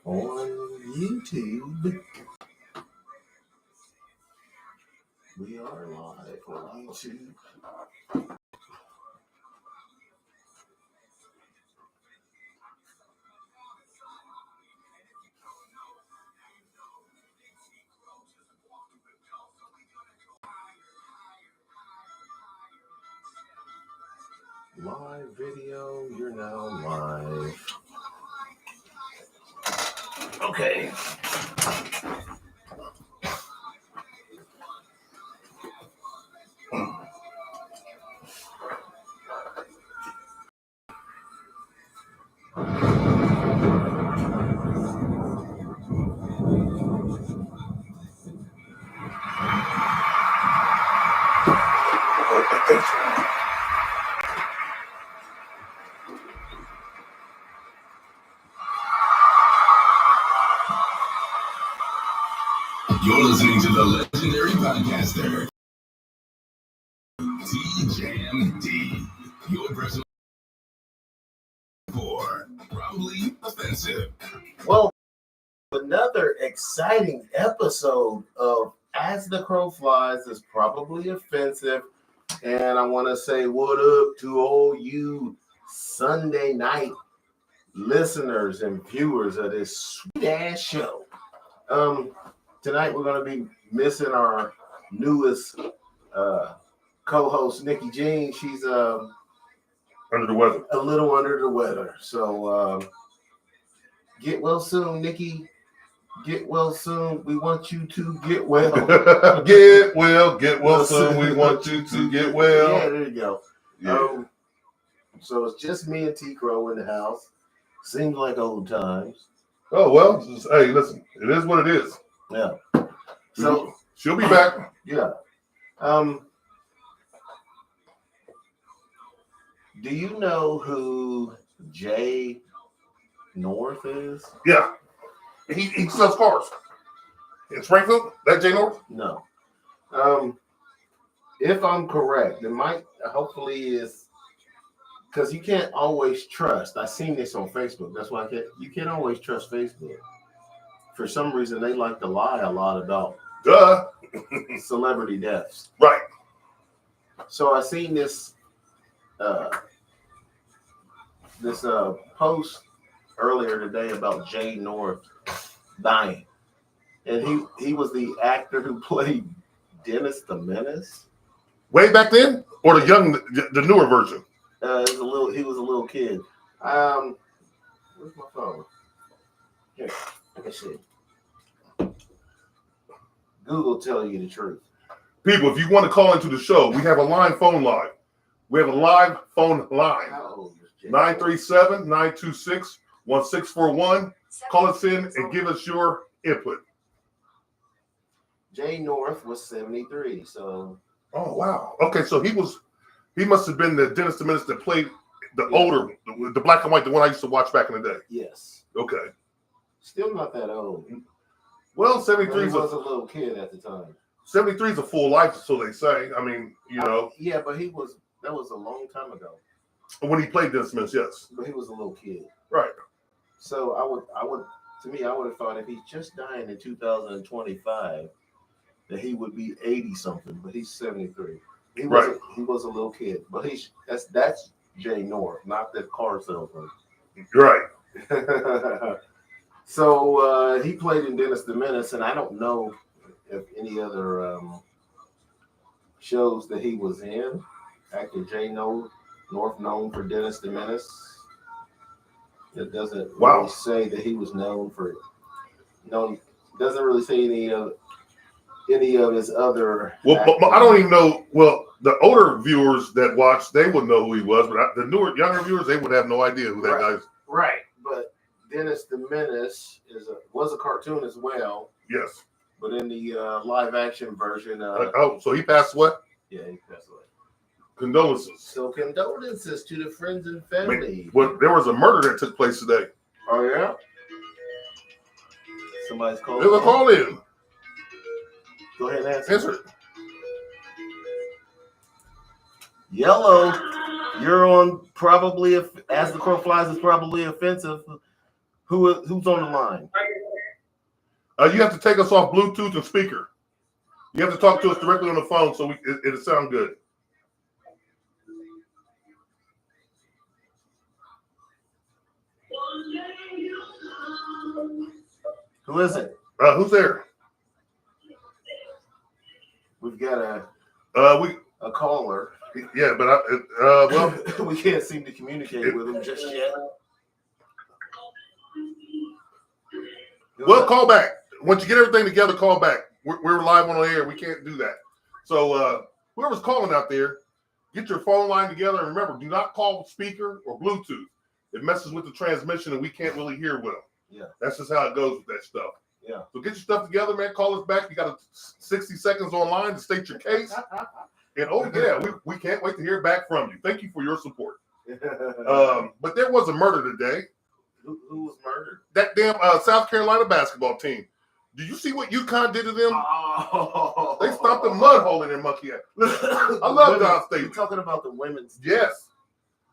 on YouTube. We are live on YouTube. Live video, you're now live. Okay. You're listening to the legendary podcaster, TJMD. Your personal for probably offensive. Well, another exciting episode of As the Crow Flies is probably offensive. And I want to say what up to all you Sunday night listeners and viewers of this sweet ass show. Tonight we're going to be missing our newest co-host, Nikki Jean. She's under the weather. A little under the weather. So get well soon, Nikki. Get well soon. We want you to get well. Get well soon. We want you to get well. Yeah, there you go. Yeah. So it's just me and T. Crowe in the house. Seems like old times. Oh, well, hey, listen, it is what it is. Yeah. So she'll be back. Yeah. Do you know who Jay North is? Yeah. He sells cars. In Springfield? That Jay North? No. If I'm correct, it might hopefully is because you can't always trust. I seen this on Facebook. That's why you can't always trust Facebook. For some reason, they like to lie a lot about celebrity deaths. Right. So I seen this post earlier today about Jay North dying, and he was the actor who played Dennis the Menace. Way back then, or the newer version? He was a little kid. Where's my phone? Here, let me see. Google tell you the truth. People, if you want to call into the show, we have a phone line. We have a live phone line. 937-926-1641. Call us in and give us your input. Jay North was 73, so. Oh, wow. Okay, so he must have been the Dennis the Menace that played the older, the black and white, the one I used to watch back in the day. Yes. Okay. Still not that old. Well, 73 was a little kid at the time. 73 is a full life, so they say. I mean, you know. Yeah, but that was a long time ago. When he played Dennis Menace, yes. But he was a little kid. Right. So I would have thought if he's just dying in 2025, that he would be 80 something, but he's 73. He was a little kid, but that's Jay North, not the car salesman. Right. So he played in Dennis the Menace, and I don't know if any other shows that he was in. Actor Jay North, known for Dennis the Menace. It doesn't really say that he was known for. No, doesn't really say any of his other. Well, I don't even know. Well, the older viewers that watch, they would know who he was, but the younger viewers, they would have no idea who that guy is. Right, but Dennis the Menace was a cartoon as well. Yes. But in the live action version, so he passed away? Yeah, he passed away. Condolences. So condolences to the friends and family. Well, there was a murder that took place today. Oh yeah. Somebody's calling. There's a call in. Go ahead and answer it. Yellow, you're on probably As the Crow Flies is probably offensive. Who's on the line? You have to take us off Bluetooth and speaker. You have to talk to us directly on the phone so it'll sound good. Who is it? Who's there? We've got a caller. Yeah, but well, we can't seem to communicate with him just yet. Well, call back. Once you get everything together, call back. We're live on the air. We can't do that. So whoever's calling out there, get your phone line together. And remember, do not call speaker or Bluetooth. It messes with the transmission and we can't really hear well. Yeah. That's just how it goes with that stuff. Yeah. So get your stuff together, man. Call us back. You got 60 seconds online to state your case. And we can't wait to hear back from you. Thank you for your support. But there was a murder today. Who was murdered? That damn South Carolina basketball team. Did you see what UConn did to them? Oh. They stomped a mud hole in their monkey ass. Listen, I love Don State. You're talking about the women's team. Yes.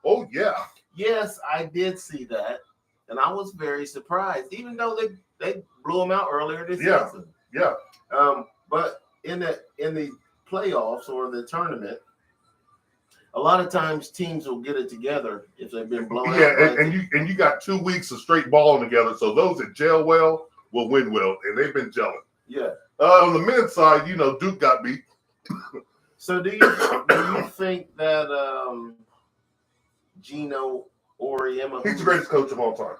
Oh, yeah. Yes, I did see that. And I was very surprised, even though they blew them out earlier this season. Yeah. But in the playoffs or the tournament, a lot of times teams will get it together if they've been blown out. Yeah, and you got 2 weeks of straight balling together. So those that gel well will win well, and they've been gelling. Yeah. On the men's side, Duke got beat. So do you think that Gino Auriemma, He's the greatest coach of all time.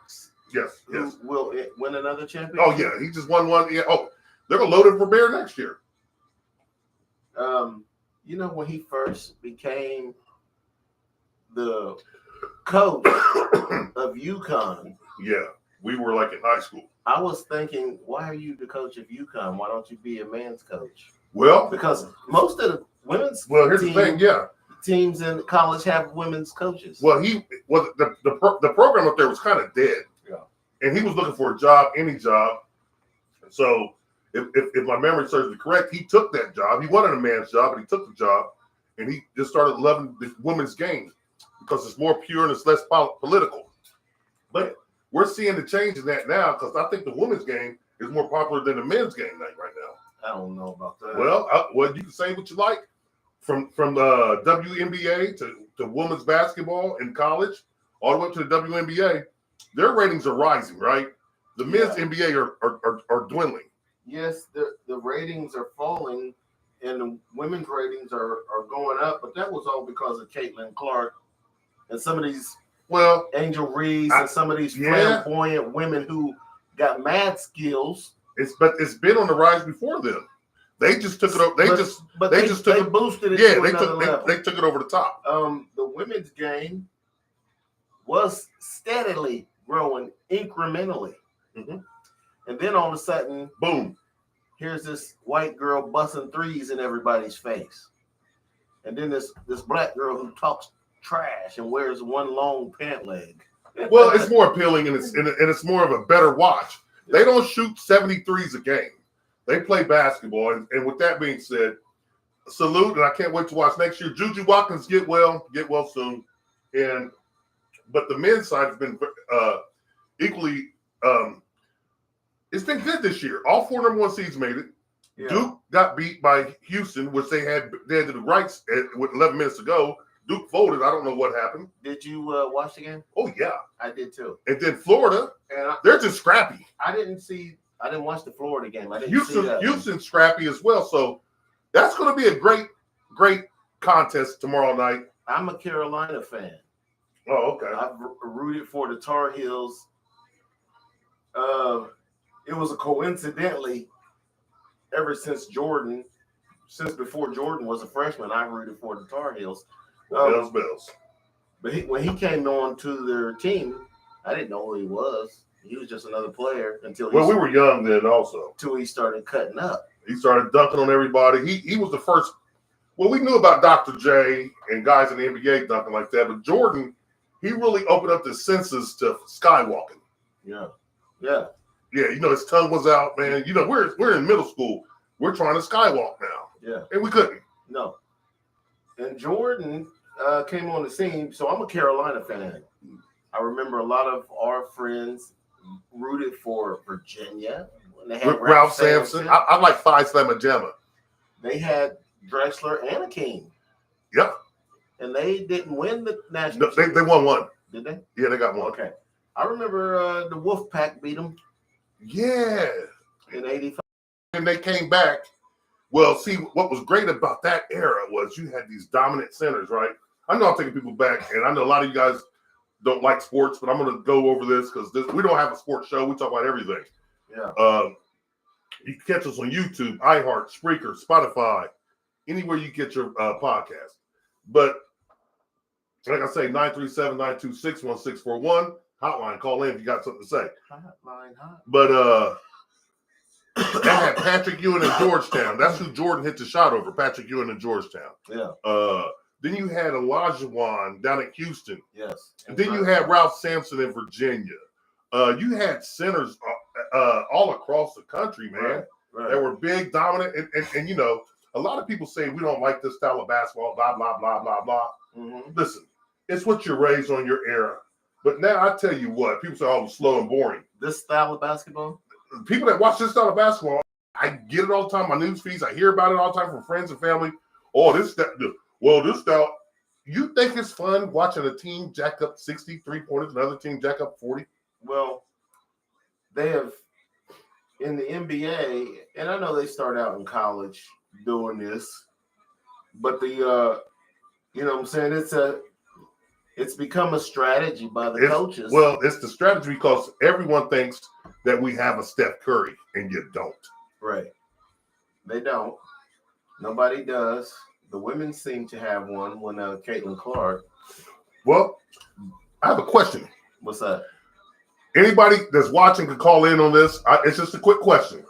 Yes. will win another championship? Oh yeah, he just won one. Yeah. Oh, they're gonna load him for Bear next year. When he first became the coach of UConn. Yeah, we were like in high school. I was thinking, why are you the coach of UConn? Why don't you be a man's coach? Well, because most of the women's here's the thing. Yeah, teams in college have women's coaches. Well, the program up there was kind of dead. Yeah, and he was looking for a job, any job. So if my memory serves me correct, he took that job. He wanted a man's job, but he took the job, and he just started loving the women's game because it's more pure and it's less political. But we're seeing the change in that now because I think the women's game is more popular than the men's game right now. I don't know about that. Well, you can say what you like. From the WNBA to women's basketball in college, all the way up to the WNBA, their ratings are rising, right? The men's NBA are dwindling. Yes, the ratings are falling, and the women's ratings are going up. But that was all because of Caitlin Clark and some of these Angel Reese and some of these flamboyant women who got mad skills. But it's been on the rise before them. They just took it over. They boosted it. Yeah, they took it over the top. The women's game was steadily growing incrementally, and then all of a sudden, boom! Here's this white girl busting threes in everybody's face, and then this black girl who talks trash and wears one long pant leg. Well, it's more appealing and it's more of a better watch. They don't shoot 73s a game. They play basketball, and with that being said, salute, and I can't wait to watch next year. Juju Watkins get well soon, but the men's side has been equally. It's been good this year. All 4 number 1 seeds made it. Yeah. Duke got beat by Houston, which they had the rights with 11 minutes to go. Duke folded. I don't know what happened. Did you watch the game? Oh yeah, I did too. And then Florida, they're just scrappy. I didn't watch the Florida game. Houston's scrappy as well. So that's going to be a great contest tomorrow night. I'm a Carolina fan. Oh, okay. I've rooted for the Tar Heels. It was coincidentally ever since before Jordan was a freshman, I rooted for the Tar Heels. Bells. But when he came on to their team, I didn't know who he was. He was just another player until we were young then also. Until he started cutting up. He started dunking on everybody. He was the first. Well, we knew about Dr. J and guys in the NBA dunking like that, but Jordan, he really opened up the senses to skywalking. Yeah. His tongue was out, man. We're in middle school. We're trying to skywalk now. Yeah. And we couldn't. No. And Jordan came on the scene, so I'm a Carolina fan. I remember a lot of our friends rooted for Virginia when they had Ralph Sampson. I like Phi Slamma Jamma. They had Drexler and King. Yep. And they didn't win the national. No, they won one. Did they? Yeah, they got one. Okay. I remember the Wolfpack beat them. Yeah. In 85. And they came back. Well, see, what was great about that era was you had these dominant centers, right? I know I'm taking people back, and I know a lot of you guys don't like sports, but I'm going to go over this because we don't have a sports show. We talk about everything. Yeah. You can catch us on YouTube, iHeart, Spreaker, Spotify, anywhere you get your podcast. But like I say, 937-926-1641. Hotline, call in if you got something to say. Hotline. But they had Patrick Ewing in Georgetown. That's who Jordan hit the shot over, Patrick Ewing in Georgetown. Yeah. Then you had Olajuwon down at Houston. Yes. And then you had Ralph Sampson in Virginia. You had centers all across the country, man. Right. That were big, dominant. And you know, a lot of people say we don't like this style of basketball, blah, blah, blah, blah, blah. Mm-hmm. Listen, it's what you're raised on your era. But now I tell you what, people say, oh, it's slow and boring. This style of basketball? People that watch this style of basketball, I get it all the time. My news feeds, I hear about it all the time from friends and family. Oh, this style. You think it's fun watching a team jack up 63 pointers, another team jack up 40? Well, they have in the NBA, and I know they start out in college doing this, but you know what I'm saying, it's become a strategy by the coaches. Well, it's the strategy because everyone thinks that we have a Steph Curry, and you don't. Right. They don't. Nobody does. The women seem to have one when Caitlin Clark. Well, I have a question. What's that? Anybody that's watching can call in on this. It's just a quick question.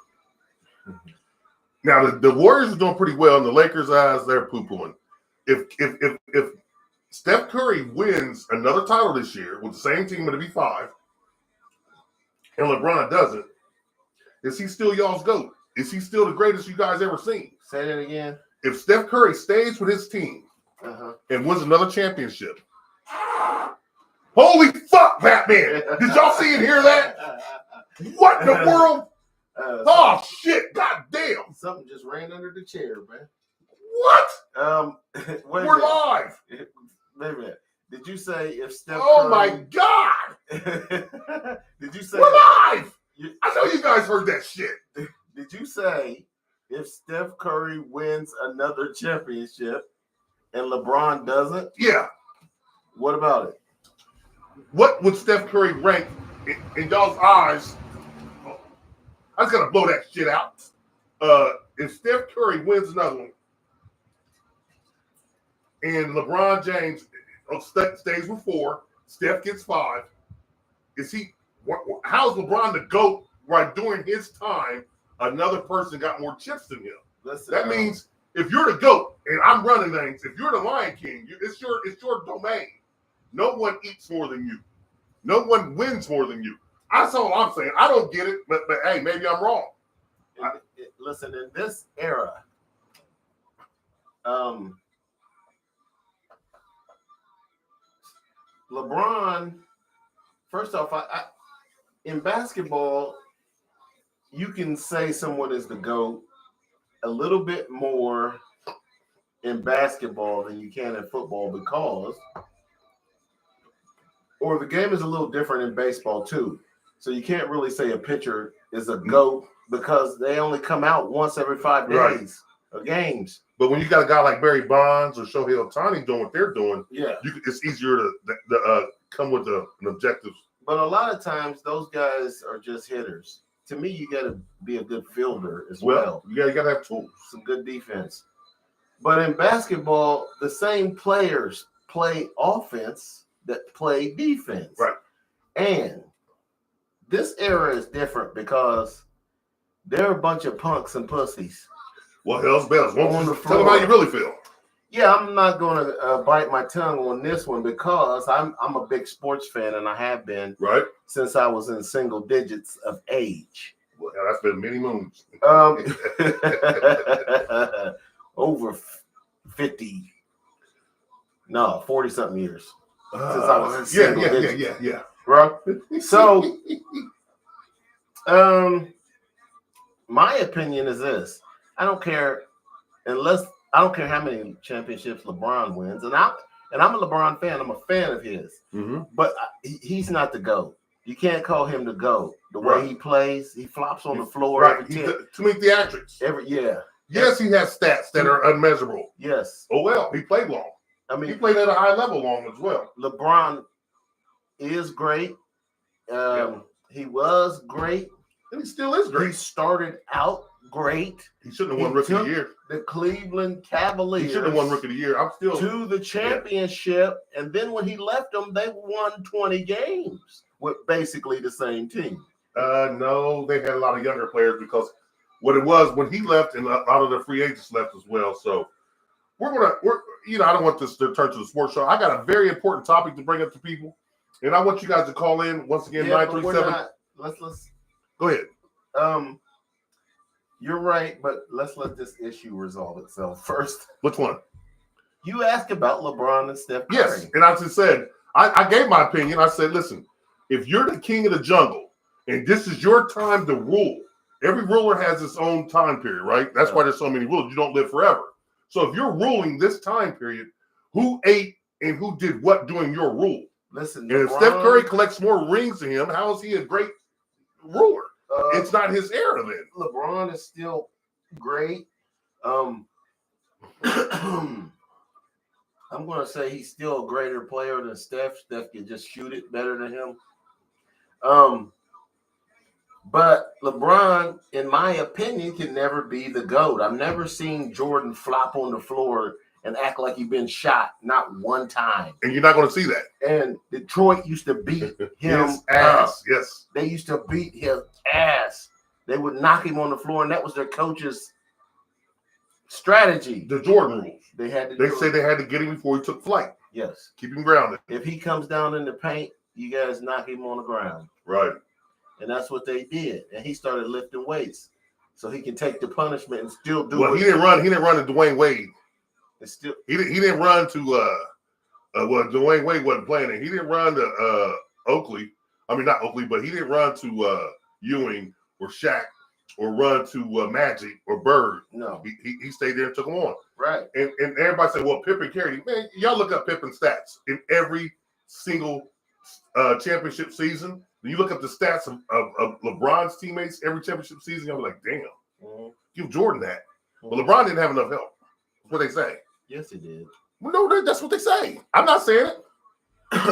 Now, the Warriors are doing pretty well. In the Lakers' eyes, they're poo-pooing. If Steph Curry wins another title this year with the same team, it'll be 5, and LeBron doesn't, is he still y'all's GOAT? Is he still the greatest you guys ever seen? Say that again. If Steph Curry stays with his team and wins another championship, holy fuck, Batman! Did y'all see and hear that? What in the world? Oh shit! God damn! Something just ran under the chair, man. What? We're live. Wait a minute. Did you say if Steph? Oh Curry... my god! Did you say we're live? I know you guys heard that shit. Did you say if Steph Curry wins another championship and LeBron doesn't? Yeah. What about it? What would Steph Curry rank in y'all's eyes? I just gotta blow that shit out. If Steph Curry wins another one and LeBron James stays with 4, Steph gets 5, how's LeBron the GOAT right during his time? Another person got more chips than him. That means if you're the GOAT and I'm running things, if you're the Lion King, it's your domain. No one eats more than you. No one wins more than you. That's all I'm saying. I don't get it, but hey, maybe I'm wrong. Listen, in this era, LeBron, first off, in basketball, you can say someone is the GOAT a little bit more in basketball than you can in football because, or the game is a little different in baseball too. So you can't really say a pitcher is a GOAT because they only come out once every 5 days of games. But when you got a guy like Barry Bonds or Shohei Ohtani doing what they're doing, it's easier to come with an objective. But a lot of times those guys are just hitters. To me, you got to be a good fielder as well. Yeah, you got to have tools. Some good defense. But in basketball, the same players play offense that play defense. Right. And this era is different because they're a bunch of punks and pussies. Well, hell's bells. Tell them how you really feel. Yeah, I'm not going to bite my tongue on this one because I'm a big sports fan and I have been since I was in single digits of age. Well, that's been many moons. Over 50, 40-something years since I was in single digits. Yeah. Bro. So My opinion is this: I don't care how many championships LeBron wins, and I'm a LeBron fan. I'm a fan of his, but he's not the GOAT. You can't call him the GOAT. The way he plays, he flops on the floor every 10. Too many theatrics. Yes, he has stats that are unmeasurable. Yes. Oh well, he played long. I mean, he played at a high level long as well. LeBron is great. He was great. And he still is great. He started out great. He shouldn't have won Rookie of the Year. The Cleveland Cavaliers. He should have won Rookie of the Year. To the championship, and then when he left them, they won 20 games with basically the same team. No, they had a lot of younger players because what it was when he left, and a lot of the free agents left as well. So I don't want this to turn to the sports show. I got a very important topic to bring up to people, and I want you guys to call in once again. 937. Let's go ahead. You're right, but let's let this issue resolve itself first. Which one? You asked about LeBron and Steph Curry. Yes, and I just said I gave my opinion. I said, listen, if you're the king of the jungle and this is your time to rule, every ruler has its own time period, right? That's why there's so many rules. You don't live forever. So if you're ruling this time period, who ate and who did what during your rule? Listen, and if Steph Curry collects more rings than him, how is he a great ruler? It's not his era then. LeBron is still great. I'm going to say he's still a greater player than Steph. Steph can just shoot it better than him. But LeBron, in my opinion, can never be the GOAT. I've never seen Jordan flop on the floor and act like he's been shot, not one time. And you're not going to see that. And Detroit used to beat him his ass. Yes. They used to beat his ass. They would knock him on the floor, and that was their coach's strategy. The Jordan rules. They had to get him before he took flight. Yes. Keep him grounded. If he comes down in the paint, you guys knock him on the ground. Right. And that's what they did. And he started lifting weights so he can take the punishment and still do it. Well, he didn't run to Dwayne Wade. He didn't run to Dwayne Wade wasn't playing it. He didn't run to Oakley. I mean, not Oakley, but he didn't run to Ewing or Shaq or run to Magic or Bird. No. He stayed there and took them on. Right. And everybody said, well, Pippen carried him. Man, y'all look up Pippen stats in every single championship season. When you look up the stats of LeBron's teammates every championship season, you'll be like, damn, give Jordan that. Well, LeBron didn't have enough help. That's what they say. Yes, he did. Well, no, that's what they say. I'm not saying it.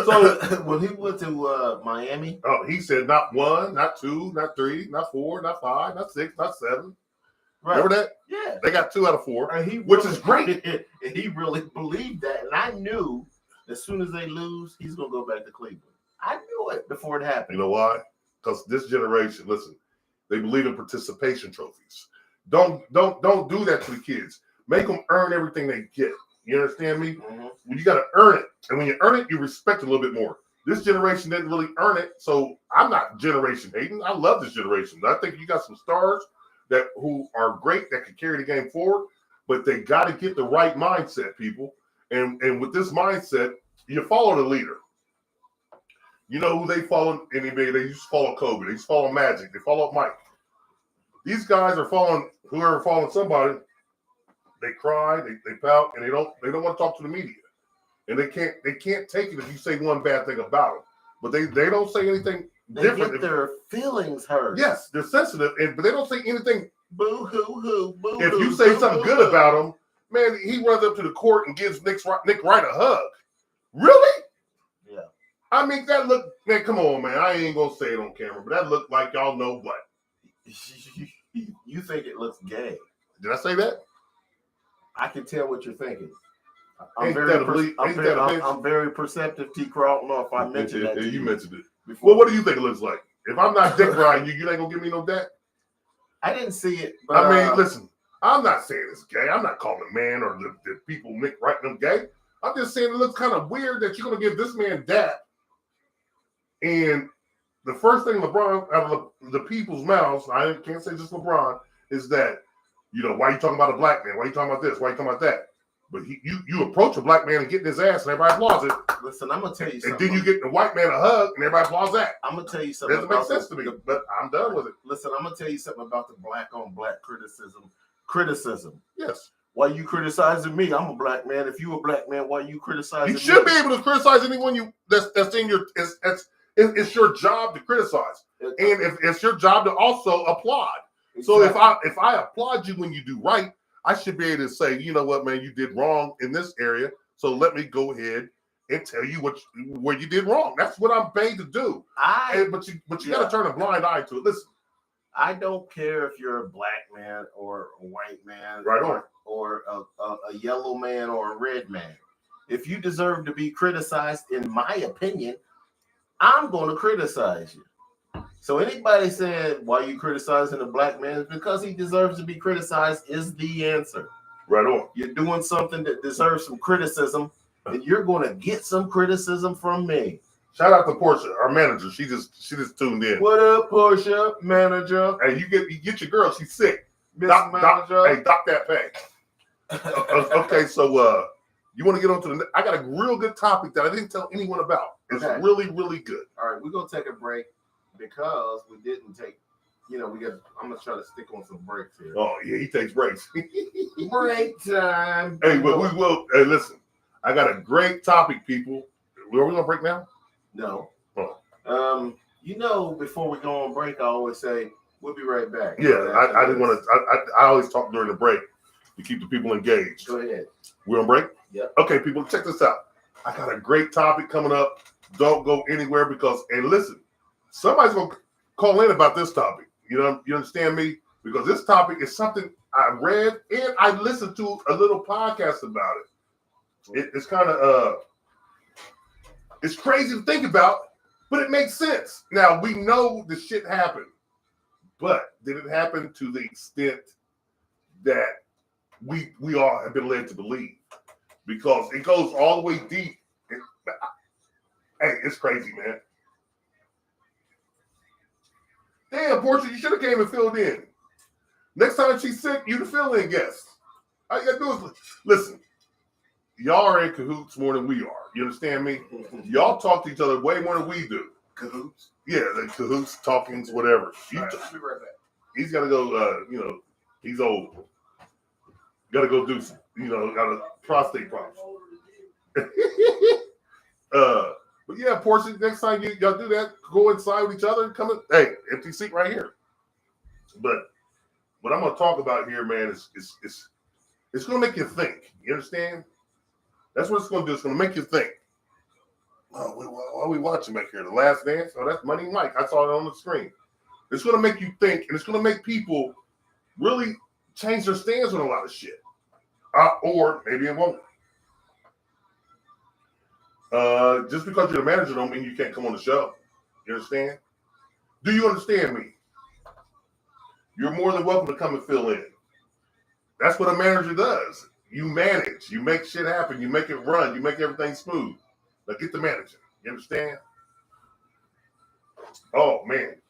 So when he went to Miami, he said not 1, not 2, not 3, not 4, not 5, not 6, not 7. Right. Remember that? Yeah. They got 2 out of 4, which is great. And he really believed that. And I knew as soon as they lose, he's going to go back to Cleveland. I knew it before it happened. You know why? Because this generation, listen, they believe in participation trophies. Don't do that to the kids. Make them earn everything they get. You understand me? Mm-hmm. Well, you got to earn it. And when you earn it, you respect it a little bit more. This generation didn't really earn it. So I'm not generation hating. I love this generation. I think you got some stars who are great that can carry the game forward, but they got to get the right mindset, people. And with this mindset, you follow the leader. You know who they follow in the NBA? They used to follow Kobe. They used to follow Magic. They follow Mike. These guys are following whoever following somebody. They cry, they pout, and they don't want to talk to the media. And they can't take it if you say one bad thing about them. But they don't say anything different. They get their feelings hurt. Yes, they're sensitive, but they don't say anything. Boo hoo hoo. Boo. If you say something good about him, man, he runs up to the court and gives Nick Wright a hug. Really? Yeah. I mean, that look, man, come on, man. I ain't gonna say it on camera, but that looked like y'all know what. You think it looks gay. Did I say that? I can tell what you're thinking. I'm very perceptive, T. Crowe. I don't know if I mentioned that. You mentioned it before. Well, what do you think it looks like? If I'm not dick riding you ain't gonna give me no deck? I didn't see it. But, I mean, listen, I'm not saying it's gay. I'm not calling the man or the people writing them gay. I'm just saying it looks kind of weird that you're gonna give this man dap. And the first thing LeBron out of the people's mouths, I can't say just LeBron, is that, you know, why are you talking about a black man? Why are you talking about this? Why are you talking about that? But you approach a black man and get in his ass and everybody applauds it. Listen, I'm gonna tell you And something. then you get the white man a hug and everybody applauds that. I'm gonna tell you something. Doesn't make sense to me, but I'm done with it. Listen, I'm gonna tell you something about the black on black criticism. Yes. Why you criticizing me? I'm a black man. If you a black man, why you criticizing me? You should be able to criticize anyone that's in your it's your job to criticize. And if it's your job to also applaud. Exactly. So if I applaud you when you do right, I should be able to say, you know what, man, you did wrong in this area. So let me go ahead and tell you where you did wrong. That's what I'm paid to do. But you got to turn a blind eye to it. Listen, I don't care if you're a black man or a white man, right on, or a yellow man or a red man. If you deserve to be criticized, in my opinion, I'm going to criticize you. So anybody saying why you criticizing a black man, because he deserves to be criticized, is the answer. Right on. You're doing something that deserves some criticism, and you're going to get some criticism from me. Shout out to Portia, our manager. She just tuned in. What up, Portia, manager? Hey, you get your girl. She's sick. Manager. Hey, doc that pay. Okay, so you want to get on to I got a real good topic that I didn't tell anyone about. It's really, really good. All right, we're gonna take a break because we didn't take. I'm gonna try to stick on some breaks here. Oh yeah, he takes breaks. Break time. Hey, but we will. Hey, listen, I got a great topic, people. Are we gonna break now? No. Oh. Before we go on break, I always say we'll be right back. Yeah, I didn't want to. I always talk during the break to keep the people engaged. Go ahead. We're on break? Yeah. Okay, people, check this out. I got a great topic coming up. Don't go anywhere and listen, somebody's gonna call in about this topic. You understand me? Because this topic is something I read and I listened to a little podcast about it. It's kind of it's crazy to think about, but it makes sense. Now we know the shit happened, but did it happen to the extent that we all have been led to believe? Because it goes all the way deep. Hey, it's crazy, man. Damn, Portia, you should have came and filled in. Next time she's sick, you the fill-in guest. All you gotta do is listen. Y'all are in cahoots more than we are. You understand me? Y'all talk to each other way more than we do. Cahoots? Yeah, the cahoots, talkings, whatever. All right, I'll be right back. He's got to go, he's old. Got to go do some, got a prostate problem. But yeah, Portia, next time y'all do that, go inside with each other and come in. Hey, empty seat right here. But what I'm going to talk about here, man, is it's going to make you think. You understand? That's what it's going to do. It's going to make you think. Oh, what are we watching back here? The Last Dance? Oh, that's Money Mike. I saw it on the screen. It's going to make you think, and it's going to make people really change their stance on a lot of shit. Or maybe it won't. Just because you're the manager don't mean you can't come on the show. You understand? Do you understand me? You're more than welcome to come and fill in. That's what a manager does. You manage. You make shit happen. You make it run. You make everything smooth. Now get the manager. You understand? Oh, man.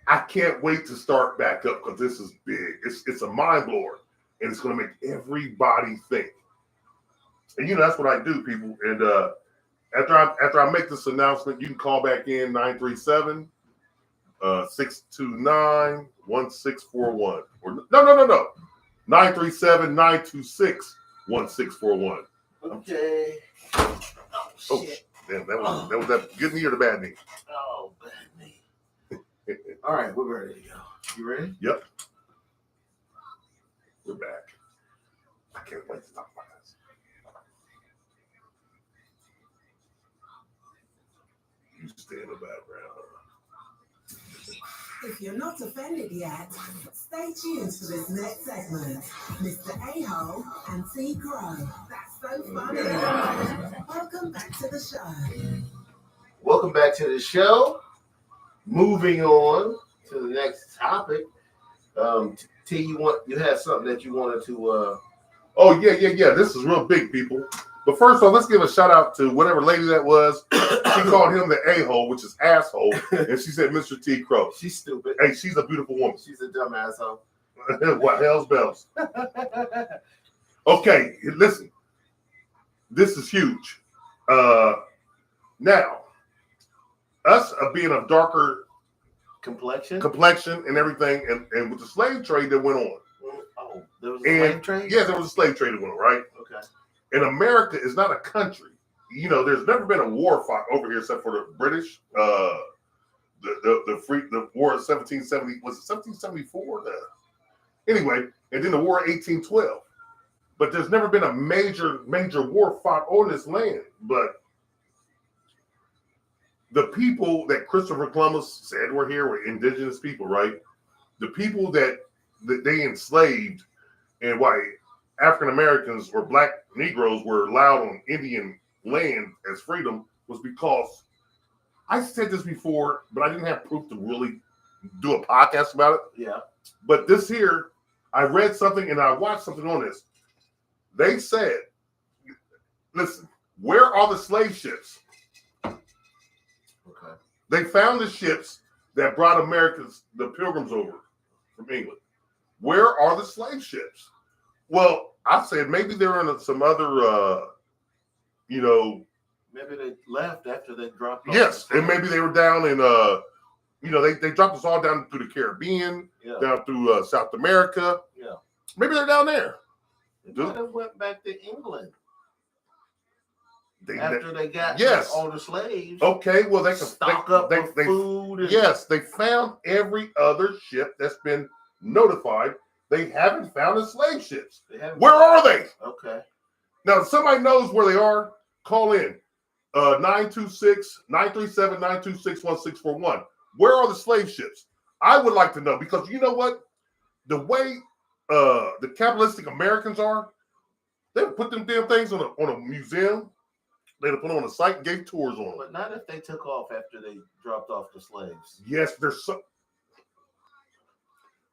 I can't wait to start back up because this is big. It's a mind blower. And it's going to make everybody think. And that's what I do, people. And after I make this announcement, you can call back in 937 629 1641. Or no. 937-926-1641. Okay. Oh, shit. Damn, that was that good knee or the bad knee? Oh, bad knee. All right, we're ready to go. You ready? Yep. We're back. I can't wait to talk about this. You stay in the background. If you're not offended yet, stay tuned for this next segment. Mr. A-Hole and T. Crowe. That's so funny. Welcome back to the show. Welcome back to the show. Moving on to the next topic. T, you had something that you wanted to Oh yeah. This is real big, people. But first of all, let's give a shout out to whatever lady that was. She called him the a-hole, which is asshole, and she said Mr. T. Crowe. She's stupid. Hey, she's a beautiful woman. She's a dumb asshole. What hell's bells? Okay, listen. This is huge. Now, us being a darker complexion and everything, and with the slave trade that went on. Oh, there was a slave trade? Yeah, there was a slave trade that went on, right? Okay. And America is not a country. You know, there's never been a war fought over here except for the British. The war of 1770, was it 1774? Anyway, and then the war of 1812. But there's never been a major war fought on this land. But the people that Christopher Columbus said were here were indigenous people, right? The people that they enslaved and why African Americans or black Negroes were allowed on Indian land as freedom was because I said this before, but I didn't have proof to really do a podcast about it. Yeah. But this here, I read something and I watched something on this. They said, listen, where are the slave ships? Okay. They found the ships that brought the Pilgrims over from England. Where are the slave ships? Well, I said maybe they're in some other, maybe they left after they dropped off. Yes, and maybe they were down in, they dropped us all down through the Caribbean, down through South America. Yeah. Maybe they're down there. They might have went back to England. After they got all the slaves. Okay, well they can stock up with food. Yes, they found every other ship that's been notified. They haven't found the slave ships. Where are they? Okay. Now, if somebody knows where they are, call in. 936-937-926-1641. Where are the slave ships? I would like to know because you know what? The way the capitalistic Americans are, they put them damn things on a museum. They'd put them on a site and gave tours on them. But not if they took off after they dropped off the slaves. Yes, there's some.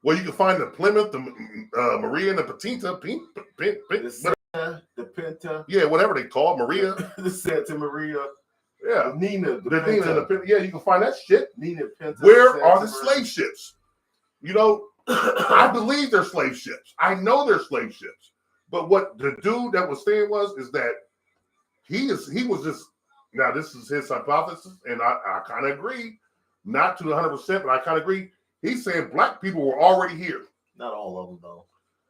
Well, you can find the Plymouth, the Maria, and the Pinta. The Pinta. Yeah, whatever they call it, Maria. The Santa Maria. Yeah. The Nina. The Nina and the Pinta. Yeah, you can find that shit. Nina Pinta. Where are the slave ships? You know, I believe they're slave ships. I know they're slave ships. But what the dude that was saying is that he was just, now this is his hypothesis, and I kind of agree, not to 100%, but I kind of agree. He's saying black people were already here. Not all of them, though.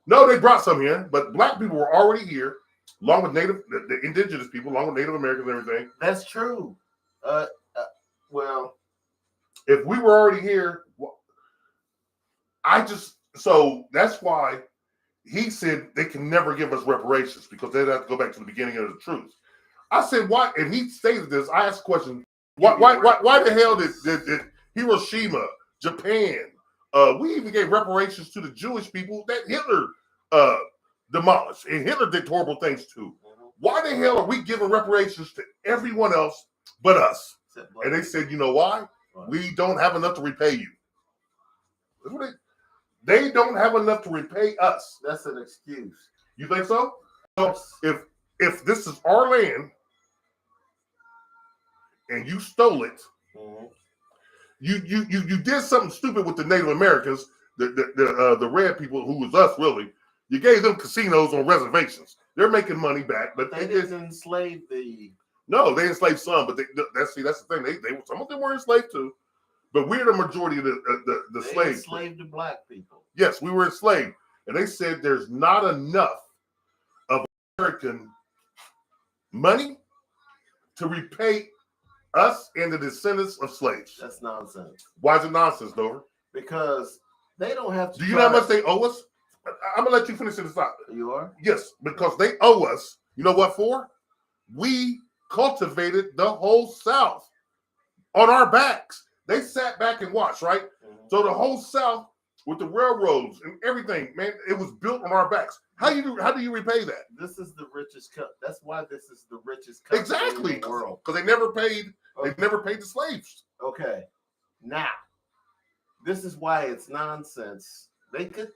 No, they brought some in, but black people were already here, along with the indigenous people, along with Native Americans and everything. That's true. Well, if we were already here, so that's why he said they can never give us reparations because they'd have to go back to the beginning of the truth. I said, why? And he stated this. I asked the question, why the hell did Hiroshima, Japan, we even gave reparations to the Jewish people that Hitler demolished, and Hitler did horrible things too. Why the hell are we giving reparations to everyone else but us? And they said, you know why? We don't have enough to repay you. They don't have enough to repay us. That's an excuse. You think so? So if this is our land and you stole it, you did something stupid with the Native Americans, the red people who was us really. You gave them casinos on reservations. They're making money back, but they didn't enslave the. No, they enslaved some, but that's the thing. They some of them were enslaved too, but we're the majority of the slaves. Enslaved the black people. Yes, we were enslaved, and they said there's not enough of American money to repay us and the descendants of slaves. That's nonsense. Why is it nonsense, Dover? Because they don't have to. Do you know how much they owe us? I'm gonna let you finish this out. You are? Yes, because they owe us. You know what for? We cultivated the whole South on our backs. They sat back and watched, right? Mm-hmm. So the whole South with the railroads and everything, man, it was built on our backs. How do you repay that? This is the richest country. That's why this is the richest country in the world. Because they never paid. Okay. They never paid the slaves. Okay, now this is why it's nonsense. They could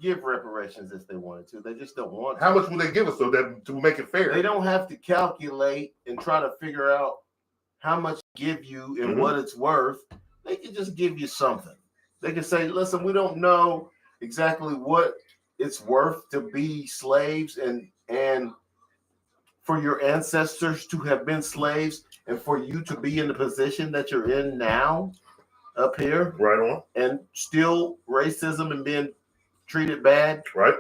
give reparations if they wanted to. They just don't want to. How much would they give us so that to make it fair? They don't have to calculate and try to figure out how much to give you and what it's worth. They can just give you something. They can say, listen, we don't know exactly what it's worth to be slaves and for your ancestors to have been slaves and for you to be in the position that you're in now up here Right on. and still racism and being treated bad. Right.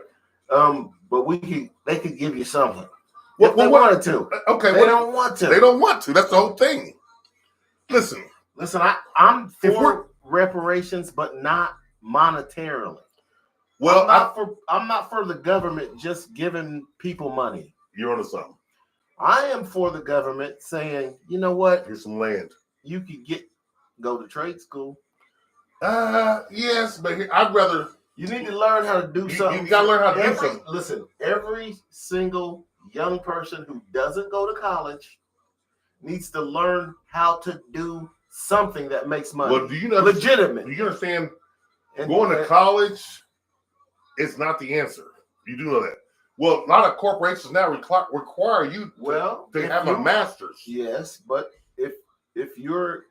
But they could give you something. Well, If they wanted to. Okay. They don't want to. They don't want to. That's the whole thing. Listen, I'm for reparations, but not monetarily. Well, I'm not for the government just giving people money. You're onto something. I am for the government saying, you know what? Here's some land. You could go to trade school. Yes, but I'd rather. You need to learn how to do something. You got to learn how to do something. Listen, every single young person who doesn't go to college needs to learn how to do something that makes money. Well, do you know legitimate? Do you understand? Going to college is not the answer. You do know that. Well, a lot of corporations now require you to have a master's. Yes, but if you're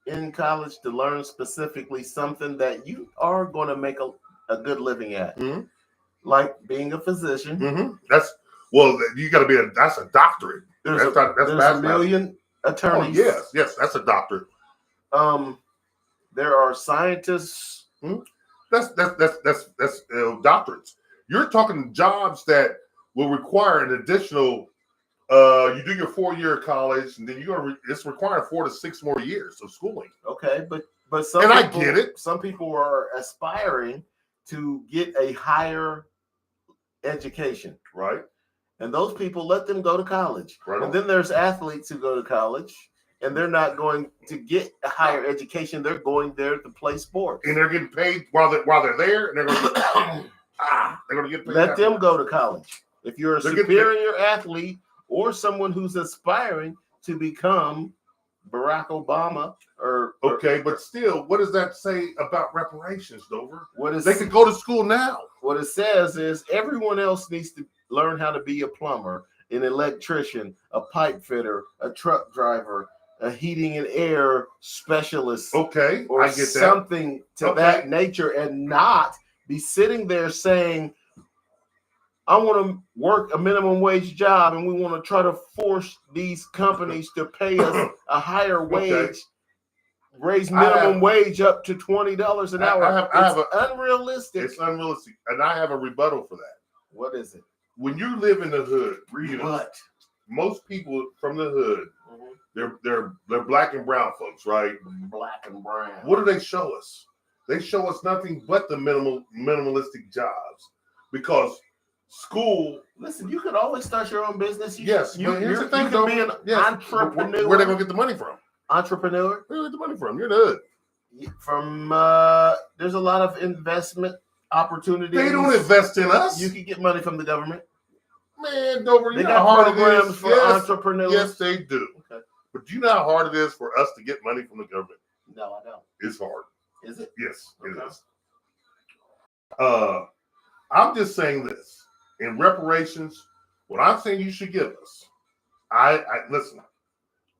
in college to learn specifically something that you are going to make a good living at, like being a physician. You got to be that's a doctorate. There's a million attorneys. Oh, yes, that's a doctorate. There are scientists. That's doctorates. You're talking jobs that will require an additional. You do your 4-year college, and then it's requiring 4 to 6 more years of schooling. Okay, but I get it. Some people are aspiring to get a higher education, right? And those people, let them go to college. Right. And then there's athletes who go to college, and they're not going to get a higher education. They're going there to play sports, and they're getting paid while they're there, and they're going to get paid. Let them go to college. If you're a superior athlete or someone who's aspiring to become Barack Obama but still, what does that say about reparations, Dover? They could go to school now. What it says is everyone else needs to learn how to be a plumber, an electrician, a pipe fitter, a truck driver, a heating and air specialist. Okay, or I get something to that nature, and not be sitting there saying, I want to work a minimum wage job, and we want to try to force these companies to pay us a higher wage, raise minimum wage up to $20 an hour. It's unrealistic. It's unrealistic, and I have a rebuttal for that. What is it? When you live in the hood, most people from the hood, they're black and brown folks, right? Black and brown. What do they show us? They show us nothing but the minimalistic jobs, because school. Listen, you could always start your own business. Here's the thing, you can be an entrepreneur. Where are they gonna get the money from? Entrepreneur. Where do they get the money from? You're in the hood. From there's a lot of investment opportunities. They don't invest in us. You can get money from the government. Man, Dover, you they know got how hard it is for entrepreneurs. Yes, they do. Okay. But do you know how hard it is for us to get money from the government? No, I don't. It's hard. Is it? Yes, it is. I'm just saying this. In reparations, what I'm saying you should give us, I listen,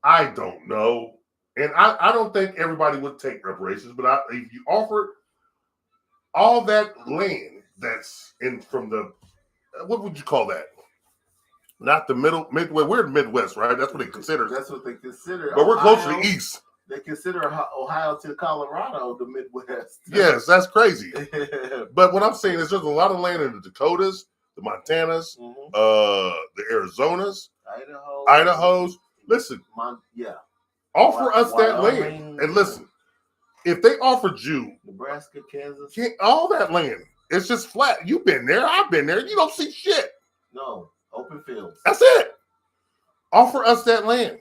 I don't know. And I don't think everybody would take reparations, but if you offered all that land that's in from the, what would you call that? Not the Midwest. We're the Midwest, right? That's what they consider. That's what they consider. But we're close to the East. They consider Ohio to Colorado the Midwest. Yes, that's crazy. But what I'm saying is there's a lot of land in the Dakotas, the Montanas, the Arizonas, Idahos. Listen, offer us that land. And listen, if they offered you Nebraska, Kansas, all that land, it's just flat. You've been there. I've been there. You don't see shit. No, open fields. That's it. Offer us that land.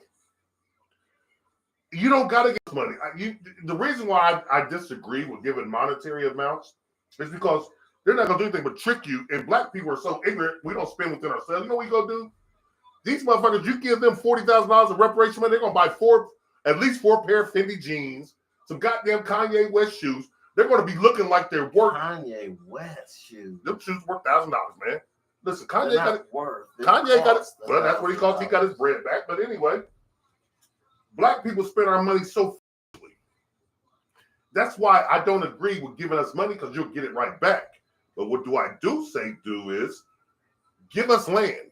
You don't got to get money. The reason why I disagree with giving monetary amounts is because they're not going to do anything but trick you. And black people are so ignorant, we don't spend within ourselves. You know what we go do? These motherfuckers, you give them $40,000 of reparation money, they're going to buy at least 4 pair of Fendi jeans, some goddamn Kanye West shoes. They're going to be looking like they're worth. Kanye West shoes. Them shoes worth $1,000, man. Listen, Kanye got it. Well, that's what he calls. He got his bread back. But anyway, black people spend our money so foolishly. That's why I don't agree with giving us money, because you'll get it right back. But what do I do is give us land.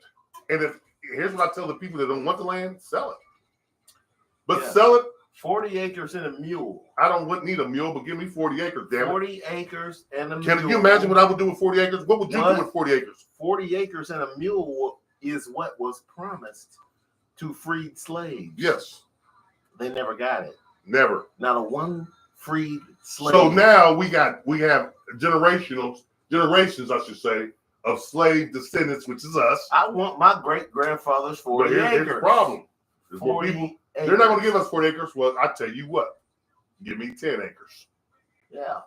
And here's what I tell the people that don't want the land, sell it. But sell it. 40 acres and a mule. I wouldn't need a mule, but give me 40 acres, damn it. 40 acres and a mule. Can you imagine what I would do with 40 acres? What would you do with 40 acres? 40 acres and a mule is what was promised to freed slaves. Yes. They never got it. Never. Not a one freed slave. So now we have generations, I should say, of slave descendants, which is us. I want my great grandfather's 40 acres. Here's the problem. 40 people, acres. They're not going to give us 40 acres. Well, I tell you what, give me 10 acres. Yeah.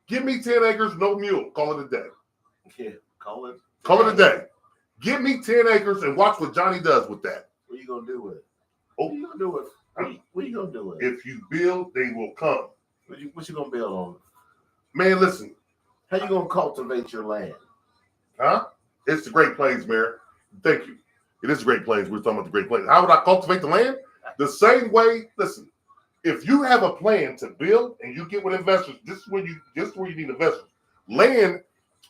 Give me 10 acres, no mule. Call it a day. Yeah, call it a day. Give me 10 acres and watch what Johnny does with that. What are you going to do with it? Oh. What are you going to do with it? What are you going to do with it? If you build, they will come. What you going to build on? Man, listen. How you going to cultivate your land? Huh? It's the Great Plains, Mayor. Thank you. It is the Great Plains. We're talking about the Great Plains. How would I cultivate the land? The same way, listen, if you have a plan to build and you get with investors, this is where you need investors. Land,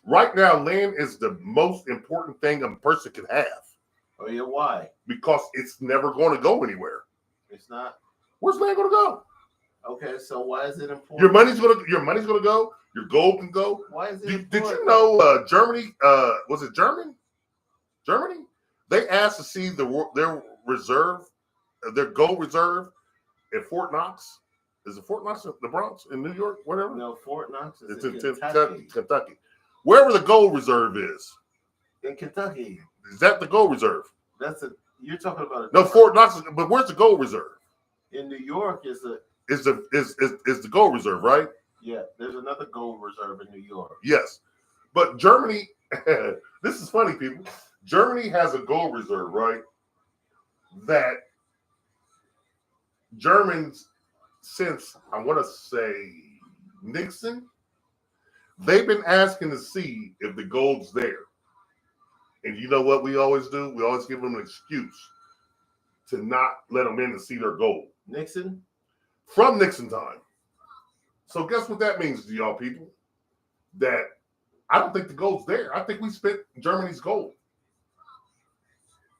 right now, land is the most important thing a person can have. Oh yeah, why? Because it's never going to go anywhere. It's not. Where's land going to go? Okay, so why is it important? Your money's going to go. Your gold can go. Why is it important? Did you know Germany? Was it Germany? Germany? They asked to see their reserve, their gold reserve at Fort Knox. Is it Fort Knox, the Bronx, in New York, whatever? No, Fort Knox is in Kentucky. Kentucky. Wherever the gold reserve is. In Kentucky. Is that the gold reserve? You're talking about No, Fort Knox, but where's the gold reserve? In New York is the gold reserve, right? Yeah, there's another gold reserve in New York. Yes. But Germany, this is funny, people. Germany has a gold reserve, right? That Germans, since I want to say Nixon, they've been asking to see if the gold's there. And you know what we always do? We always give them an excuse to not let them in to see their gold. Nixon? From Nixon time. So guess what that means to y'all people? That I don't think the gold's there. I think we spent Germany's gold.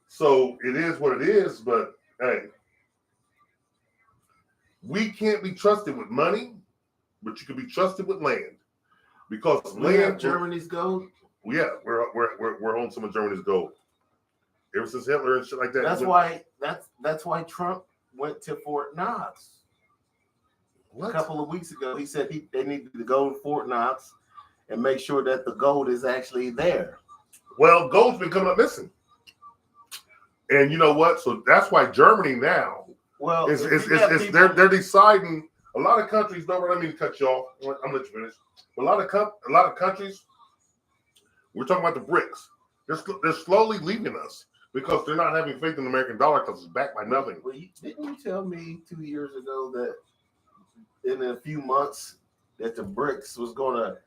So it is what it is, but hey, we can't be trusted with money, but you can be trusted with land. Because land, Germany's gold? Yeah, we're on some of Germany's gold. Ever since Hitler and shit like that. That's why Trump went to Fort Knox. What? A couple of weeks ago, he said they needed to go to Fort Knox and make sure that the gold is actually there. Well, gold's been coming up missing. And you know what? So that's why Germany now they're deciding. A lot of countries, don't let me cut you off. I'm gonna let you finish. A lot of countries, we're talking about the BRICS. They're slowly leaving us because they're not having faith in the American dollar because it's backed by nothing. Well, didn't you tell me 2 years ago that in a few months that the BRICS was gonna?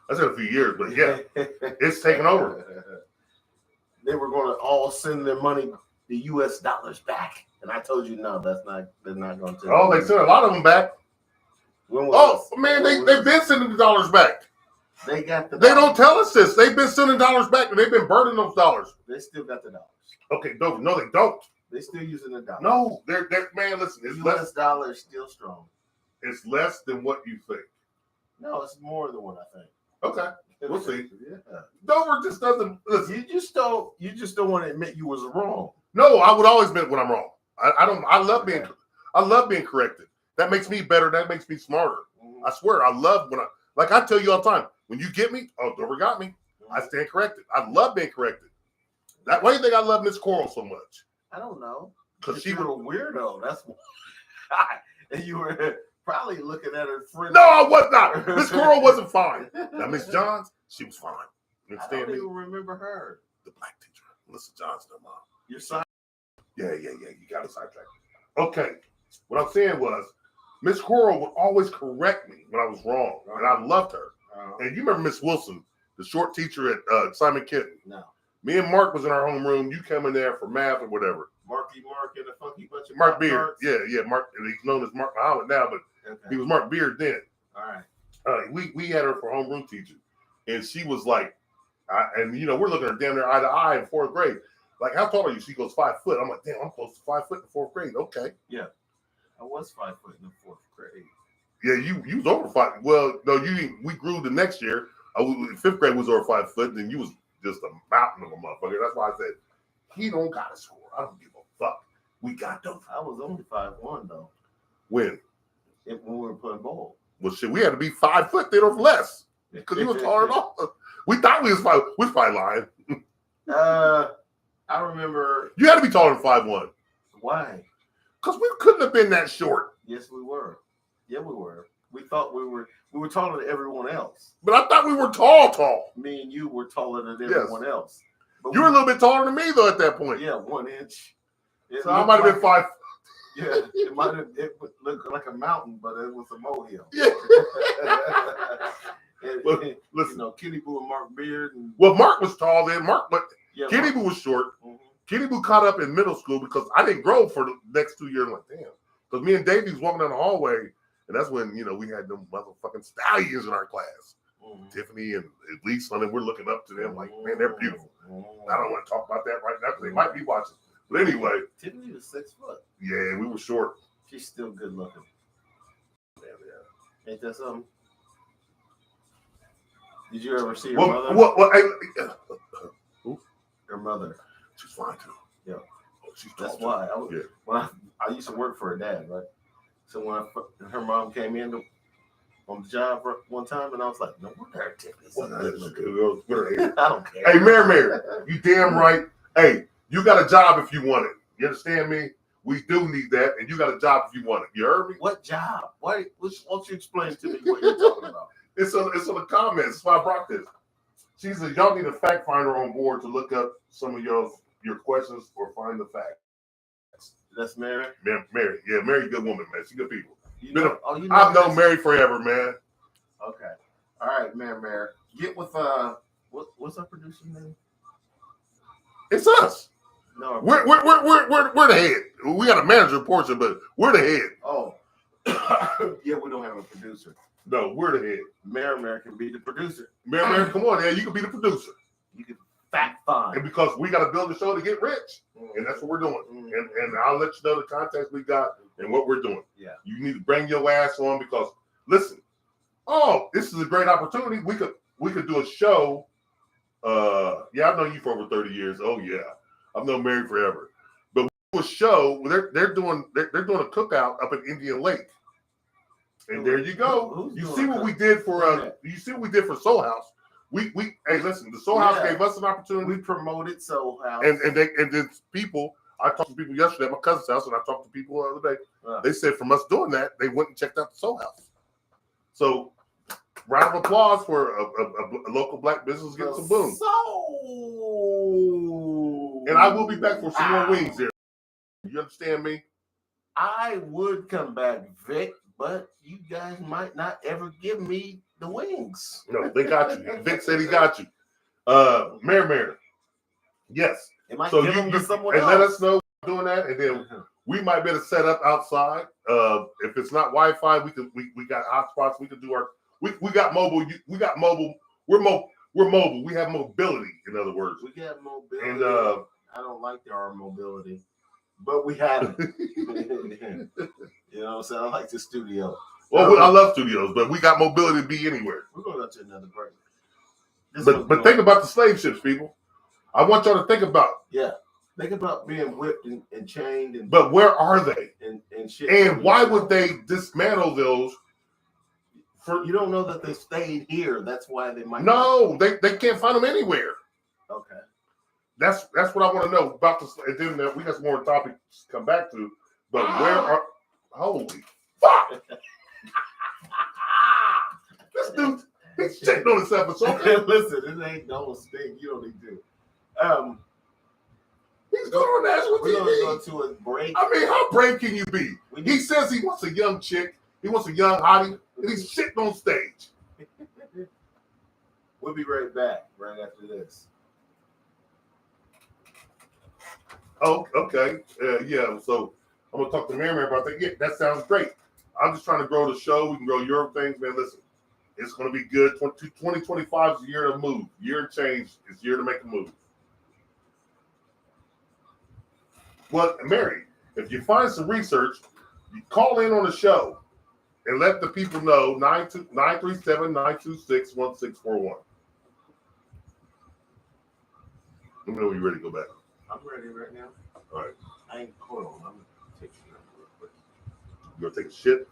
I said a few years, but yeah, it's taken over. They were going to all send their money, the U.S. dollars, back, and I told you no, they're not going to. Oh, they sent a lot of them back. They've been sending the dollars back. They got the. They don't tell us this. They've been sending dollars back, and they've been burning those dollars. They still got the dollars. Okay, no, they don't. They still using the dollars. No, they're man. Listen, the U.S. dollar is still strong. It's less than what you think. No, it's more than what I think. Okay, we'll see. Yeah. Dover just doesn't listen. You just don't want to admit you was wrong. No, I would always admit when I'm wrong. I love being corrected. That makes me better. That makes me smarter. I swear, I love I tell you all the time, when you get me, Dover got me. I stand corrected. I love being corrected. Why do you think I love Miss Crowe so much? I don't know. Because she was a weirdo. That's why. And you were probably looking at her friend. No, I was not. Miss Crowe wasn't fine. Now, Miss Johns, she was fine. You understand I don't even remember her. The black teacher. Melissa Johns, no mom. Your side. Yeah. You got a sidetrack. Okay. What I'm saying was, Miss Crowe would always correct me when I was wrong, and I loved her. And you remember Miss Wilson, the short teacher at Simon Kenton? No. Me and Mark was in our homeroom. You come in there for math or whatever. Mark and a funky bunch of Mark Beard. Yeah, Mark. And he's known as Mark Muhammad now, but he was Mark Beard then. All right. We had her for homeroom teacher. and she was like, and you know, we're looking at her damn near eye to eye in 4th grade. Like, how tall are you? She goes 5 foot. I'm like, damn, I'm close to 5 foot in 4th grade. Okay. Yeah, I was 5 foot in the 4th grade. Yeah, you was over 5. Well, no, we grew the next year. 5th grade was over 5 foot, and then you was just a mountain of a motherfucker. That's why I said he don't got to score. I don't give a fuck. We got those. I was only 5'1" though. When When we were playing ball. Well, shit, we had to be 5 foot then or less because he was taller than all. We thought we was 5. We was probably lying. I remember. You had to be taller than 5'1". Why? Because we couldn't have been that short. Yes, we were. Yeah, we were. We thought we were taller than everyone else. But I thought we were tall. Me and you were taller than everyone else. But You were a little bit taller than me though at that point. Yeah, 1 inch. So I might have been 5. Yeah, it might have. It looked like a mountain, but it was a molehill. Yeah. Well, listen, listen. you know, Kenny Boo and Mark Beard. And, Well, Mark was tall then. yeah, Kenny Boo was short. Mm-hmm. Kenny Boo caught up in middle school because I didn't grow for the next 2 years. I'm like, damn. Because me and Davey was walking down the hallway, and that's when, you know, we had them motherfucking stallions in our class. Mm-hmm. Tiffany and Lisa, and we're looking up to them like, man, they're beautiful. Mm-hmm. I don't want to talk about that right now because they might be watching. But anyway. Tiffany was 6 foot. Yeah, we were short. She's still good looking. Yeah. Ain't that something? Did you ever see her mother? Her mother. She's fine too. Yeah. Oh, she's That's tall, why. too. When I used to work for her dad, right? So when her mom came in on the job one time, and I was like, no wonder her Tiffany's so good looking. I don't care. Hey, Mary, you damn right. Hey, you got a job if you want it. You understand me? We do need that, and you got a job if you want it. You heard me? What job? Why don't you explain to me what you're talking about? It's on the comments. That's why I brought this. She said, y'all need a fact finder on board to look up some of your questions or find the facts. That's Mary? Mary. Yeah, Mary, good woman, man. She good people. I've known Mary forever, man. Okay. All right, Mary. Get with what's our producer name? It's us. No, we're the head. We got a manager portion, but we're the head. Oh, yeah, we don't have a producer. No, we're the head. Mary can be the producer. Mary, come on, man. You can be the producer. You can fact find. And because we got to build the show to get rich, and that's what we're doing. And I'll let you know the context we got and what we're doing. Yeah. You need to bring your ass on because listen. Oh, this is a great opportunity. We could do a show. Yeah, I've known you for over 30 years. Oh yeah. I've known Mary forever. But we do a show. They're doing a cookout up at Indian Lake. And there you go. You see what we did for Soul House. We hey, listen, the Soul House gave us an opportunity. We promoted Soul House. And then people, I talked to people yesterday at my cousin's house, and I talked to people the other day. They said from us doing that, they went and checked out the Soul House. So round of applause for a local black business getting some boom. And I will be back for some more wings here. You understand me? I would come back, Vic, but you guys might not ever give me the wings. No, they got you. Vic said he got you. Mary. Yes. So give them to someone else. Let us know doing that, and then we might be able to set up outside. If it's not Wi-Fi, we got hotspots. We could do our. We got mobile. We got mobile. We're mobile. We have mobility. In other words, we got mobility. And I don't like our mobility, but we have it. You know what I'm saying? I like the studio. Well, I love studios, but we got mobility to be anywhere. We're going to go to another break. But think about the slave ships, people. I want y'all to think about. Yeah. Think about being whipped and chained. But where are they? And shit. And why would they dismantle those? You don't know that they stayed here. That's why they might. No, they can't find them anywhere. Okay. That's what I want to know about this. And then we got some more topics to come back to. But where are? Holy fuck! This dude, he's checking on himself or something. Listen, it ain't no stink. You don't need to. He's going on national TV. We're going to go to a break. I mean, how brave can you be? He says he wants a young chick. He wants a young hottie, and he's shitting on stage. We'll be right back right after this. Oh, okay. Yeah, so I'm going to talk to Mary about that. Yeah, that sounds great. I'm just trying to grow the show. We can grow your things, man. Listen, It's going to be good. 2025 is the year to move. Year to change. It's year to make a move. Well, Mary, if you find some research, you call in on the show and let the people know 937-926-1641. Let me know when you're ready to go back. I'm ready right now. All right. I ain't hold on. I'm gonna take you real quick. You gonna take a shit?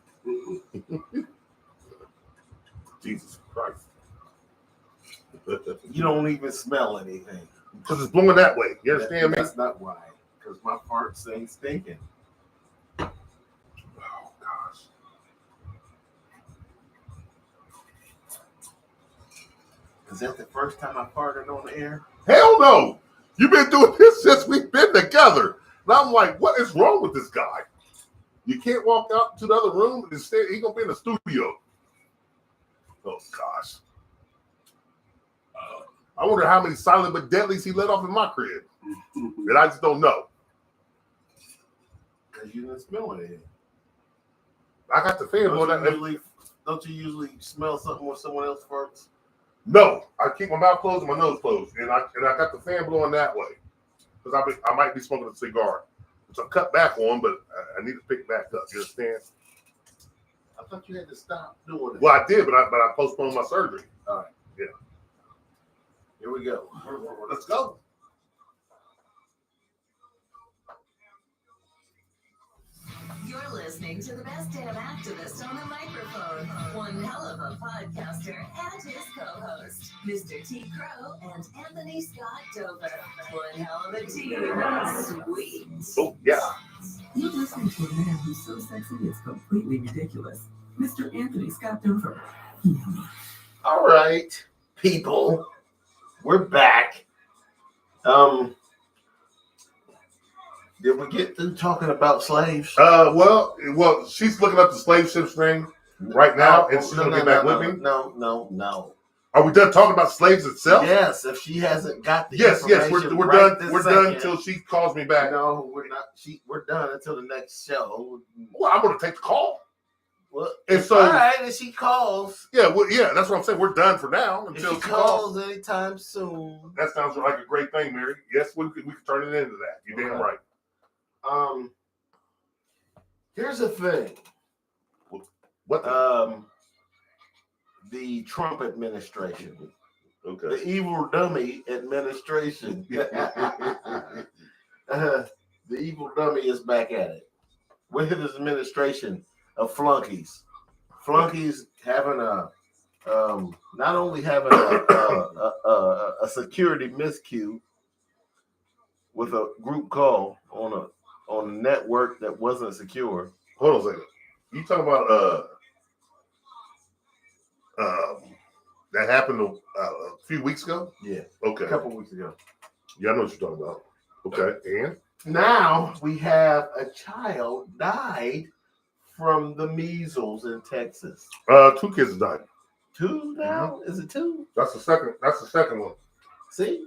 Jesus Christ. You don't even smell anything. Because it's blowing that way. You understand me? That's not why. Because my farts ain't stinking. Oh, gosh. Is that the first time I farted on the air? Hell no. You've been doing this since we've been together. And I'm like, what is wrong with this guy? You can't walk out to the other room and stay. He's going to be in the studio. Oh, gosh. I wonder how many silent but deadlies he let off in my crib. And I just don't know. Because you didn't smell anything. I got the fan blowing that. Don't you usually smell something when someone else farts? No, I keep my mouth closed and my nose closed, and I got the fan blowing that way because I might be smoking a cigar, which I cut back on, but I need to pick back up. You understand? I thought you had to stop doing it. Well, I did, but I postponed my surgery. All right. Yeah. Here we go. Let's go. You're listening to the best damn activist on the microphone. One hell of a podcaster and his co-host, Mr. T. Crowe and Anthony Scott Dover. One hell of a team. Sweet. Oh, yeah. You're listening to a man who's so sexy it's completely ridiculous. Mr. Anthony Scott Dover. All right, people. We're back. Did we get through talking about slaves? Well, she's looking up the slave ships thing right now, and she's gonna get back with me. No. Are we done talking about slaves itself? Yes, if she hasn't got the Yes, information we're right done. We're done until she calls me back. No, we're not. We're done until the next show. Well, I'm gonna take the call. Well, and so, all right, and she calls. Yeah, that's what I'm saying. We're done for now until if she calls anytime soon. That sounds like a great thing, Mary. Yes, we could turn it into that. You're damn right. Here's the thing. What? The Trump administration. Okay. The evil dummy administration. The evil dummy is back at it with his administration of flunkies. Flunkies having not only having a security miscue with a group call on a network that wasn't secure. Hold on a second. You talking about that happened a few weeks ago? Yeah. Okay. A couple weeks ago. Yeah, I know what you're talking about. Okay. And now we have a child died from the measles in Texas. 2 kids died. 2 now? Mm-hmm. Is it 2? That's the second one. See?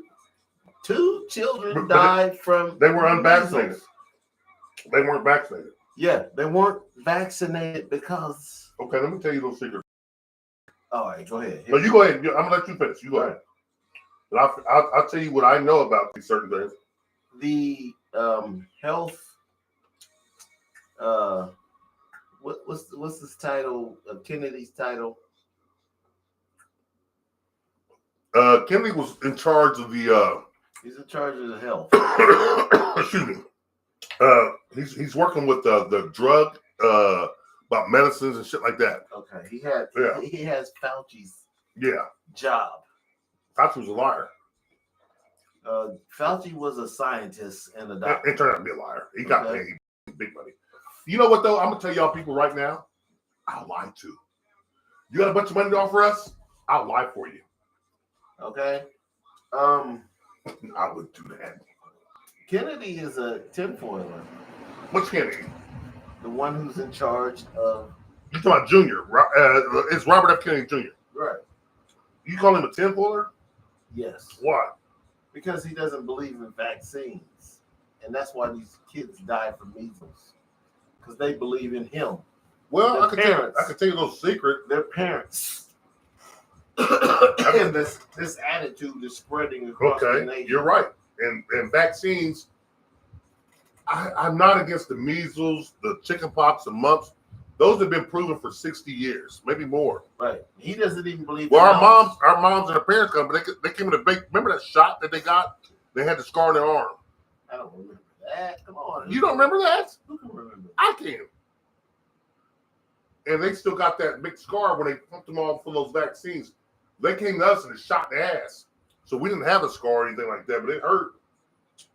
2 children died from they were unvaccinated. measles. They weren't vaccinated. Yeah, they weren't vaccinated because. Okay, let me tell you those secrets. All right, go ahead. No, you go ahead. I'm gonna let you finish. You go ahead. But I'll tell you what I know about these certain things. The health. What's this title? Kennedy's title. Kennedy was in charge of the. He's in charge of the health. Excuse me. He's working with the drug about medicines and shit like that. Okay, he has Fauci's job. Fauci was a liar. Fauci was a scientist and a doctor. It turned out to be a liar. He got paid big money. You know what though? I'm gonna tell y'all people right now. I'll lie too. You got a bunch of money to offer us? I'll lie for you. Okay. I would do that. Kennedy is a tinfoiler. What's Kennedy? The one who's in charge of. You talking about Junior? It's Robert F. Kennedy Jr. Right. You call him a tinfoiler? Yes. Why? Because he doesn't believe in vaccines, and that's why these kids die from measles. Because they believe in him. Well, Their I can tell you a little secret. Their parents and this attitude is spreading across the Okay, nation. you're right. And vaccines, I'm not against the measles, the chickenpox, the mumps. Those have been proven for 60 years, maybe more. Right. He doesn't even believe. Well, in our moms and our parents come, but they came in a big. Remember that shot that they got? They had the scar on their arm. I don't remember that. Come on. You don't remember that? Who can remember? I can. And they still got that big scar when they pumped them all for those vaccines. They came to us and it shot in the ass. So we didn't have a scar or anything like that, but it hurt.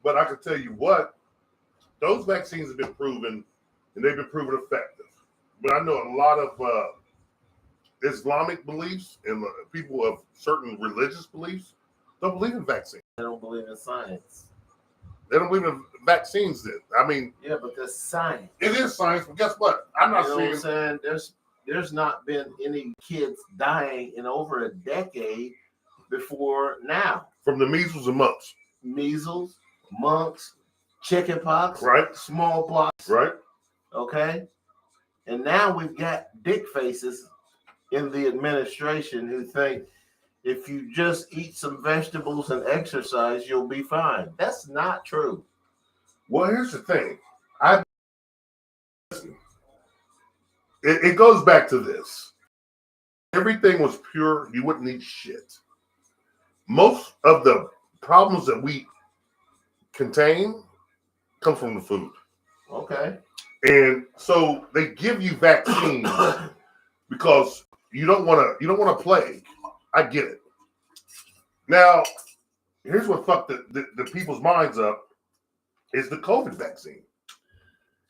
But I can tell you what, those vaccines have been proven, and they've been proven effective. But I know a lot of Islamic beliefs and people of certain religious beliefs don't believe in vaccines. They don't believe in science. They don't believe in vaccines then. I mean, Yeah, but that's science. it is science, but guess what? I'm not You know what I'm saying saying? There's not been any kids dying in over a decade before now. from the measles and mumps, Measles, mumps, chickenpox, right? smallpox, Right? okay? And now we've got dick faces in the administration who think if you just eat some vegetables and exercise, you'll be fine. That's not true. Well, here's the thing. It goes back to this. Everything was pure, you wouldn't eat shit. Most of the problems that we contain come from the food. Okay. And so they give you vaccines because you don't want to plague. I get it. Now, here's what fucked the people's minds up is the COVID vaccine.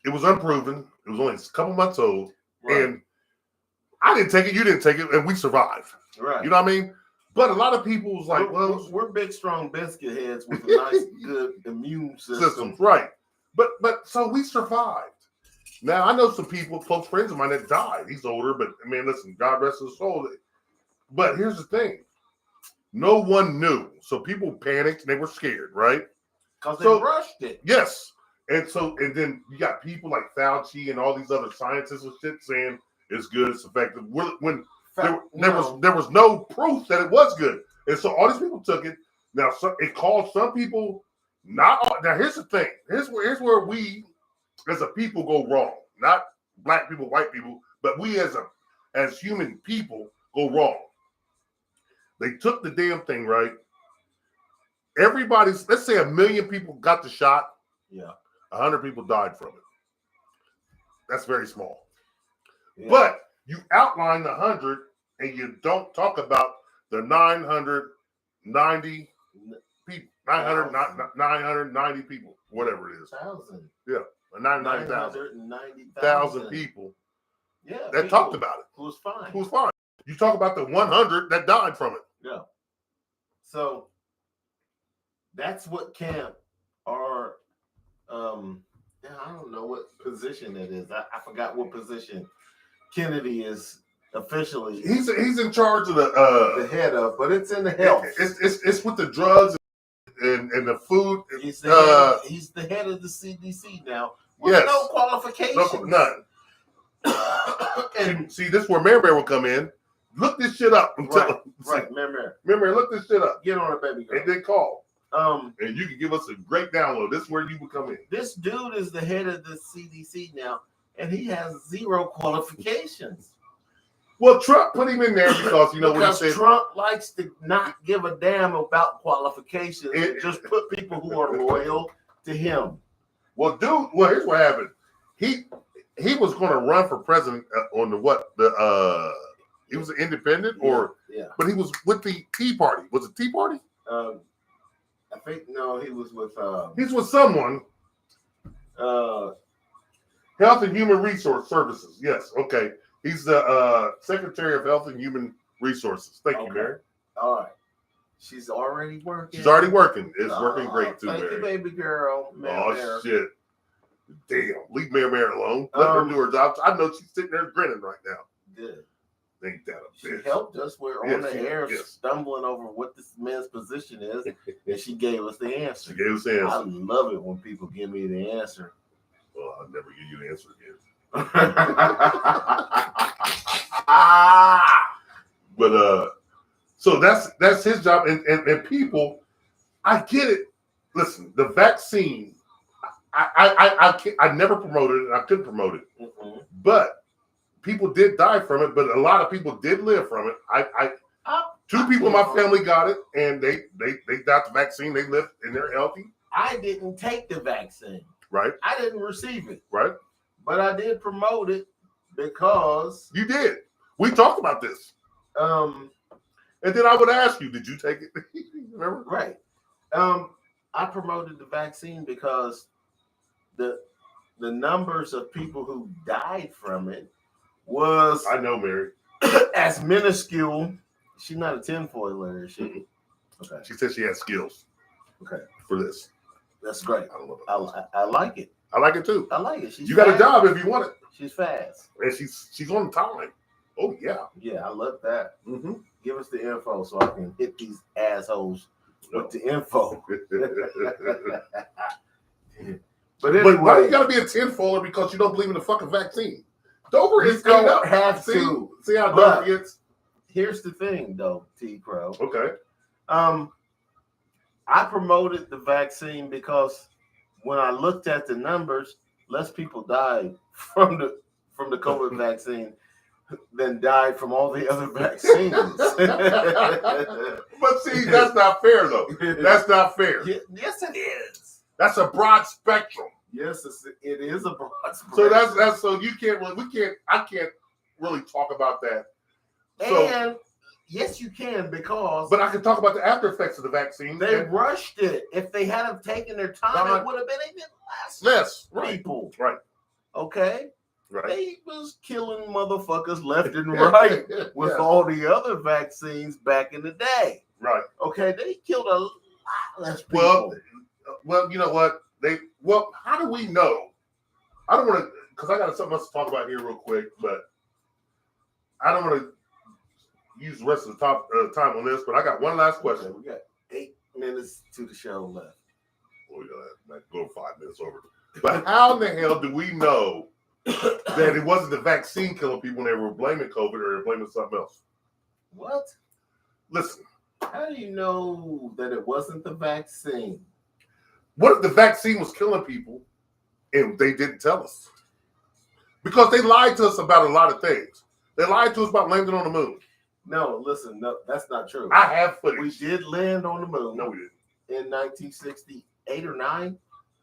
It was unproven. It was only a couple months old. Right. And I didn't take it, you didn't take it, and we survived. Right. You know what I mean? But a lot of people was like, we're big, strong biscuit heads with a nice, good immune system. right. But so we survived. Now I know some people, close friends of mine that died. He's older, but I mean, listen, God rest his soul. But here's the thing: no one knew, so people panicked and they were scared, right? Because they So- rushed it. Yes, and then you got people like Fauci and all these other scientists and shit saying it's good, it's effective. When there was no proof that it was good, and so all these people took it. Now it caused some people not all. Now here's the thing. Here's where we as a people go wrong. Not black people, white people, but we as human people go wrong. They took the damn thing, right? Let's say 1 million people got the shot. Yeah. 100 people died from it. That's very small. Yeah. But you outline the 100 and you don't talk about the 990 people, 990 people, whatever it is. 1,000. 990,000 people Yeah. that talked about it. Who was fine. Who was fine. You talk about the 100 that died from it. Yeah. So that's what camp are. I don't know what position it is. I forgot what position Kennedy is officially. He's in charge of the the head of, but it's in the health. It's with the drugs and the food. He's the head of the CDC now. With Yes. no qualifications. None. And See, this is where Mary Mary will come in. Look this shit up. right, Mary. Mary, look this shit up. Get on it, baby girl. And then call. And you can give us a great download. This is where you would come in. this dude is the head of the CDC now, and he has 0 qualifications. Well, Trump put him in there because what he Because said. Trump likes to not give a damn about qualifications and just put people who are loyal to him. Well, here's what happened. He was going to run for president on he was an independent Yeah. but he was with the Tea Party. Was it Tea Party? I think no, he was with He's with someone. Health and Human Resource Services. Yes. Okay. He's the Secretary of Health and Human Resources. Thank you, Mary. All right. She's already working. She's already working. It's working great too, Thank Mary. you, baby girl. Mary. Shit. Damn. Leave Mary alone. Let her do her job. I know she's sitting there grinning right now. Good. Ain't that a She bitch? helped us. We're on the air yes. stumbling over what this man's position is, and she gave us the answer. She gave us the I answer. love it when people give me the answer. Well, I'll never give you the answer again. But So that's his job. And people, I get it. Listen, the vaccine, I never promoted it. I couldn't promote it. Mm-hmm. But people did die from it. But a lot of people did live from it. Two people in my family got it, and they got the vaccine. They lived and they're healthy. I didn't take the vaccine. Right. I didn't receive it. Right. But I did promote it because you did. We talked about this. And then I would ask you, did you take it? Remember? Right. I promoted the vaccine because the numbers of people who died from it was, I know, Mary, as minuscule. She's not a tinfoiler, is she? Okay. She said she has skills. Okay. For this. That's great. I don't know. I like it. I like it too. I like it. You got a job if you want it. She's fast. And she's on time. Oh yeah. Yeah, I love that. Mm-hmm. Give us the info so I can hit these assholes with the info. But anyway, but why you gotta be a tinfoiler because you don't believe in the fucking vaccine? Dover is don't up. have to. See how But Dover gets? Here's the thing, though, T. Crowe. Okay. I promoted the vaccine because when I looked at the numbers, less people died from the COVID vaccine than died from all the other vaccines. But see, that's not fair, though. That's not fair. Yes, it is. That's a broad spectrum. Yes, it is a broad spectrum. So that's so you can't really I can't really talk about that. So, and yes, you can because. But I can talk about the after effects of the vaccine. They rushed it. If they hadn't taken their time, it would have been even less people. Right. Okay. Right. They was killing motherfuckers left and right with all the other vaccines back in the day. Right. Okay. They killed a lot less people. Well, you know what? How do we know? I don't want to, because I got something else to talk about here real quick, but I don't want to use the rest of the time on this, but I got one last question. Okay, we got 8 minutes to the show left. Well, that go 5 minutes over. But how in the hell do we know that it wasn't the vaccine killing people and they were blaming COVID or they were blaming something else? What? Listen. How do you know that it wasn't the vaccine? What if the vaccine was killing people and they didn't tell us? Because they lied to us about a lot of things. They lied to us about landing on the moon. No, listen, no, that's not true. I have footage. We did land on the moon. No, we didn't. In 1968 or 9?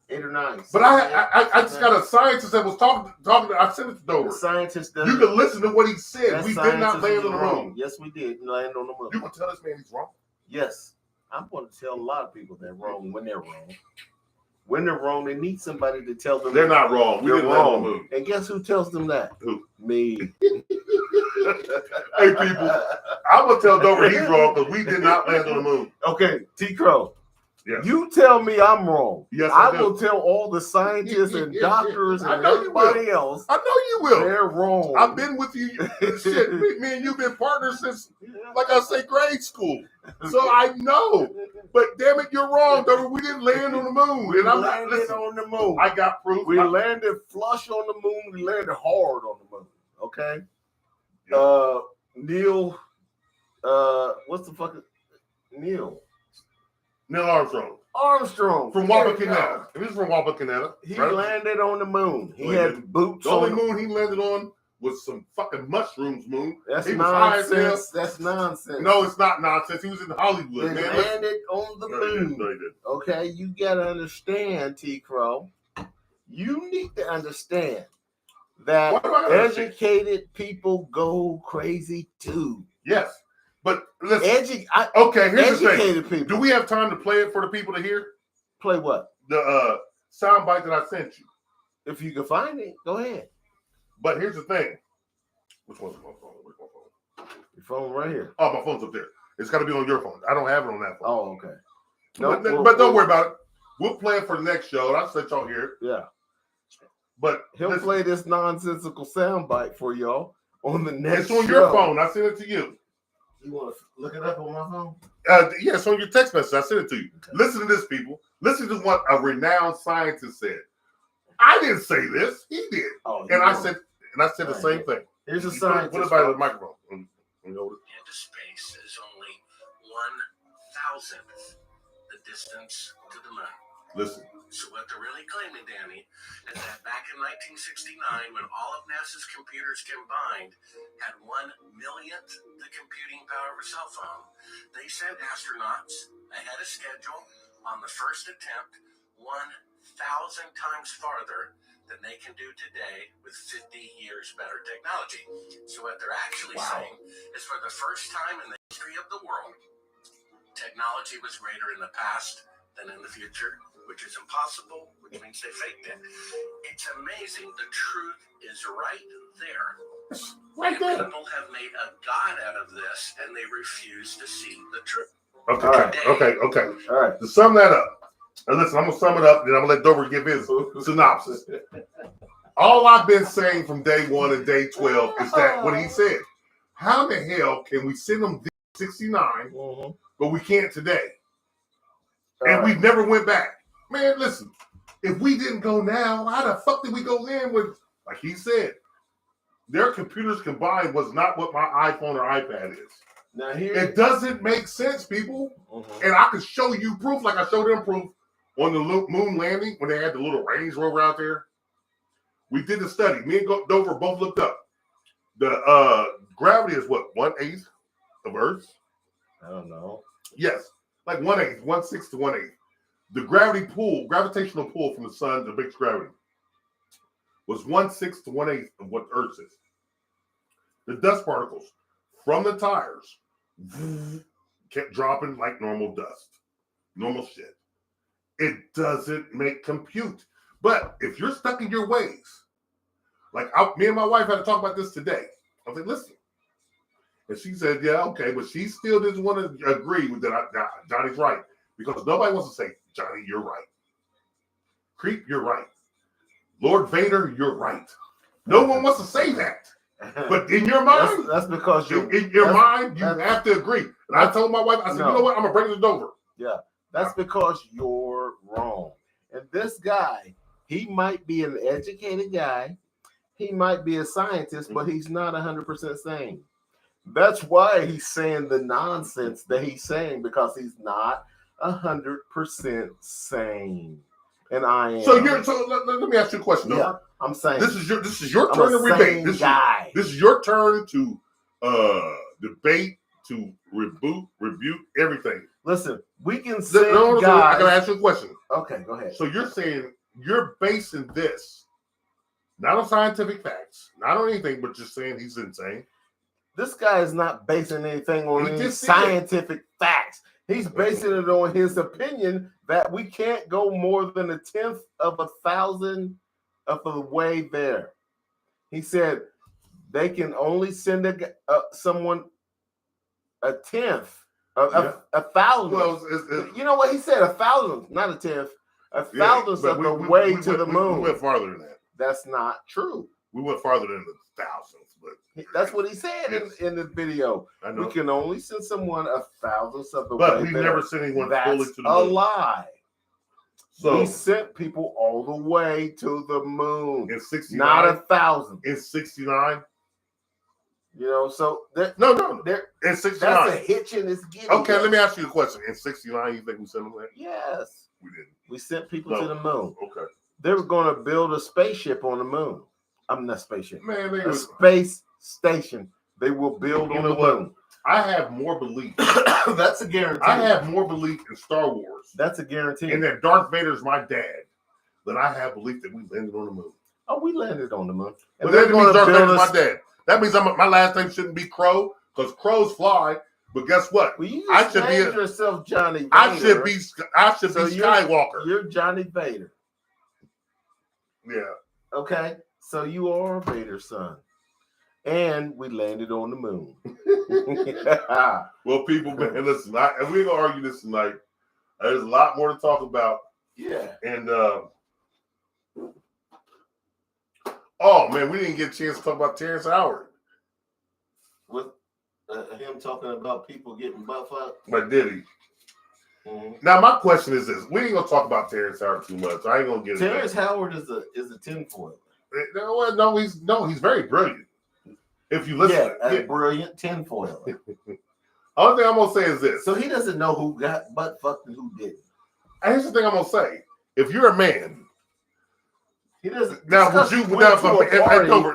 8 or 9. But I just got a scientist that was talking. I sent it to Dover. Scientist does. You can listen to what he said. We did not land on the moon. Yes, we did land on the moon. You can tell this man he's wrong. Yes, I'm going to tell a lot of people they're wrong when they're wrong. When they're wrong, they need somebody to tell them they're not wrong. We didn't land on the moon. And guess who tells them that? Who? Me. Hey, people, I'm gonna tell Dover he's wrong because we did not land on the moon. Okay, T. Crowe. Yes. You tell me I'm wrong. Yes, I do. will tell all the scientists and doctors and everybody else. I know you will. They're wrong. I've been with you. Shit, me and you've been partners since, like I say, grade school. So I know. But damn it, you're wrong, Dover. We didn't land on the moon. We and I'm landed on the moon. I got proof. We landed flush on the moon. We landed hard on the moon. Okay. Yeah. Neil. What's the fucking Neil? Neil Armstrong. Armstrong From Wapakoneta. He was from Wapakoneta. He landed on the moon. He had boots the on. The only moon he landed on was some fucking mushrooms moon. That's he nonsense. That's nonsense. No, it's not nonsense. He was in Hollywood. He landed on the moon. No, he didn't. Okay, you gotta understand, T. Crowe. You need to understand that educated people go crazy too. Yes. But listen, okay, here's the thing. People. Do we have time to play it for the people to hear? Play what? The sound bite that I sent you. If you can find it, go ahead. But here's the thing. Which one's my phone? Where's my phone? Your phone right here. Oh, my phone's up there. It's got to be on your phone. I don't have it on that phone. Oh, okay. No, but don't worry about it. We'll play it for the next show. I'll let y'all hear it. Yeah. But he'll play this nonsensical sound bite for y'all on the next show. It's on your phone. I sent it to you. You want to look it up on my phone? Yeah, it's on your text message. I sent it to you. Okay. Listen to this, people. Listen to what a renowned scientist said. I didn't say this. He did. Oh, and I said the same thing. Here's a scientist. What about the microphone? Into space is only 1,000th the distance to the moon. Listen. So what they're really claiming, Danny, is that back in 1969, when all of NASA's computers combined had 1/1,000,000th the computing power of a cell phone, they sent astronauts ahead of schedule on the first attempt 1,000 times farther than they can do today with 50 years better technology. So what they're actually saying is, for the first time in the history of the world, technology was greater in the past than in the future, which is impossible, which means they faked it. It's amazing. The truth is right there. Right there. People have made a god out of this, and they refuse to see the truth. Okay. All right. To sum that up, and listen, I'm gonna sum it up, then I'm gonna let Dover give his synopsis. All I've been saying from day 1 and day 12 is that what he said. How the hell can we send them 69, but we can't today? And we never went back. Man, listen, if we didn't go now, how the fuck did we go then with, like he said, their computers combined was not what my iPhone or iPad is. Now here, it doesn't make sense, people. And I can show you proof, like I showed them proof on the moon landing when they had the little Range Rover out there. We did the study. Me and Dover both looked up. The gravity is what, 1/8 of Earth? I don't know. Yes, like 1/8, 1/6 to 1/8. The gravitational pull from the sun, the big gravity, was 1/6 to 1/8 of what Earth is. The dust particles from the tires kept dropping like normal dust, normal shit. It doesn't make compute. But if you're stuck in your ways, like me and my wife had to talk about this today. I was like, listen. And she said, yeah, okay, but she still doesn't want to agree with that. Johnny's right. Because nobody wants to say, Johnny, you're right. Creep, you're right. Lord Vader, you're right. No one wants to say that. But in your mind, that's because in your mind, you have to agree. And I told my wife, I said, you know what? I'm going to bring this over. Yeah, that's because you're wrong. And this guy, he might be an educated guy. He might be a scientist, but he's not 100% sane. That's why he's saying the nonsense that he's saying, because he's not 100% sane. And I am. So let me ask you a question. Yeah, I'm saying this is your turn to rebate. This is your turn to debate, to rebuke everything. Listen, we can say I gotta ask you a question. Okay, go ahead. So you're saying you're basing this not on scientific facts, not on anything, but just saying he's insane. This guy is not basing anything on any scientific facts. He's basing it on his opinion that we can't go more than 1/10 of 1,000 of the way there. He said they can only send someone 1/10 of 1,000. Well, you know what he said? 1,000, not 1/10. 1,000th of the way to the moon. We went farther than that. That's not true. We went farther than the 1,000th, but that's what he said in the video. I know. We can only send someone 1,000th of the way. But we've never sent anyone fully to the moon. That's a lie. So we sent people all the way to the moon. In 69, not 1,000. In 69. You know, so no. In 69. That's a hitch in his giddy. Okay, let me ask you a question. In 69, you think we sent them there? Yes. We didn't. We sent people to the moon. Okay. They were going to build a spaceship on the moon. I'm not spaceship. Man, a space station. They will build on the moon. I have more belief. That's a guarantee. I have more belief in Star Wars. That's a guarantee. And that Darth Vader's my dad than I have belief that we landed on the moon. Oh, we landed on the moon. And that means Darth Vader's my dad. That means my last name shouldn't be Crowe, because Crows fly. But guess what? Well, you just named yourself Johnny Vader. I should be Skywalker. You're Johnny Vader. Yeah. Okay. So you are Vader's son. And we landed on the moon. Well, people, man, listen, and we're going to argue this tonight. There's a lot more to talk about. Yeah. And, oh, man, we didn't get a chance to talk about Terrence Howard. With him talking about people getting buff up. But did he? Mm-hmm. Now, my question is this. We ain't going to talk about Terrence Howard too much. I ain't going to get it. Terrence Howard is a tinfoil. No, he's very brilliant. If you listen, a brilliant tinfoil. Only thing I'm gonna say is this. So he doesn't know who got butt fucked and who didn't. And here's the thing I'm gonna say. If you're a man, He doesn't. now would you without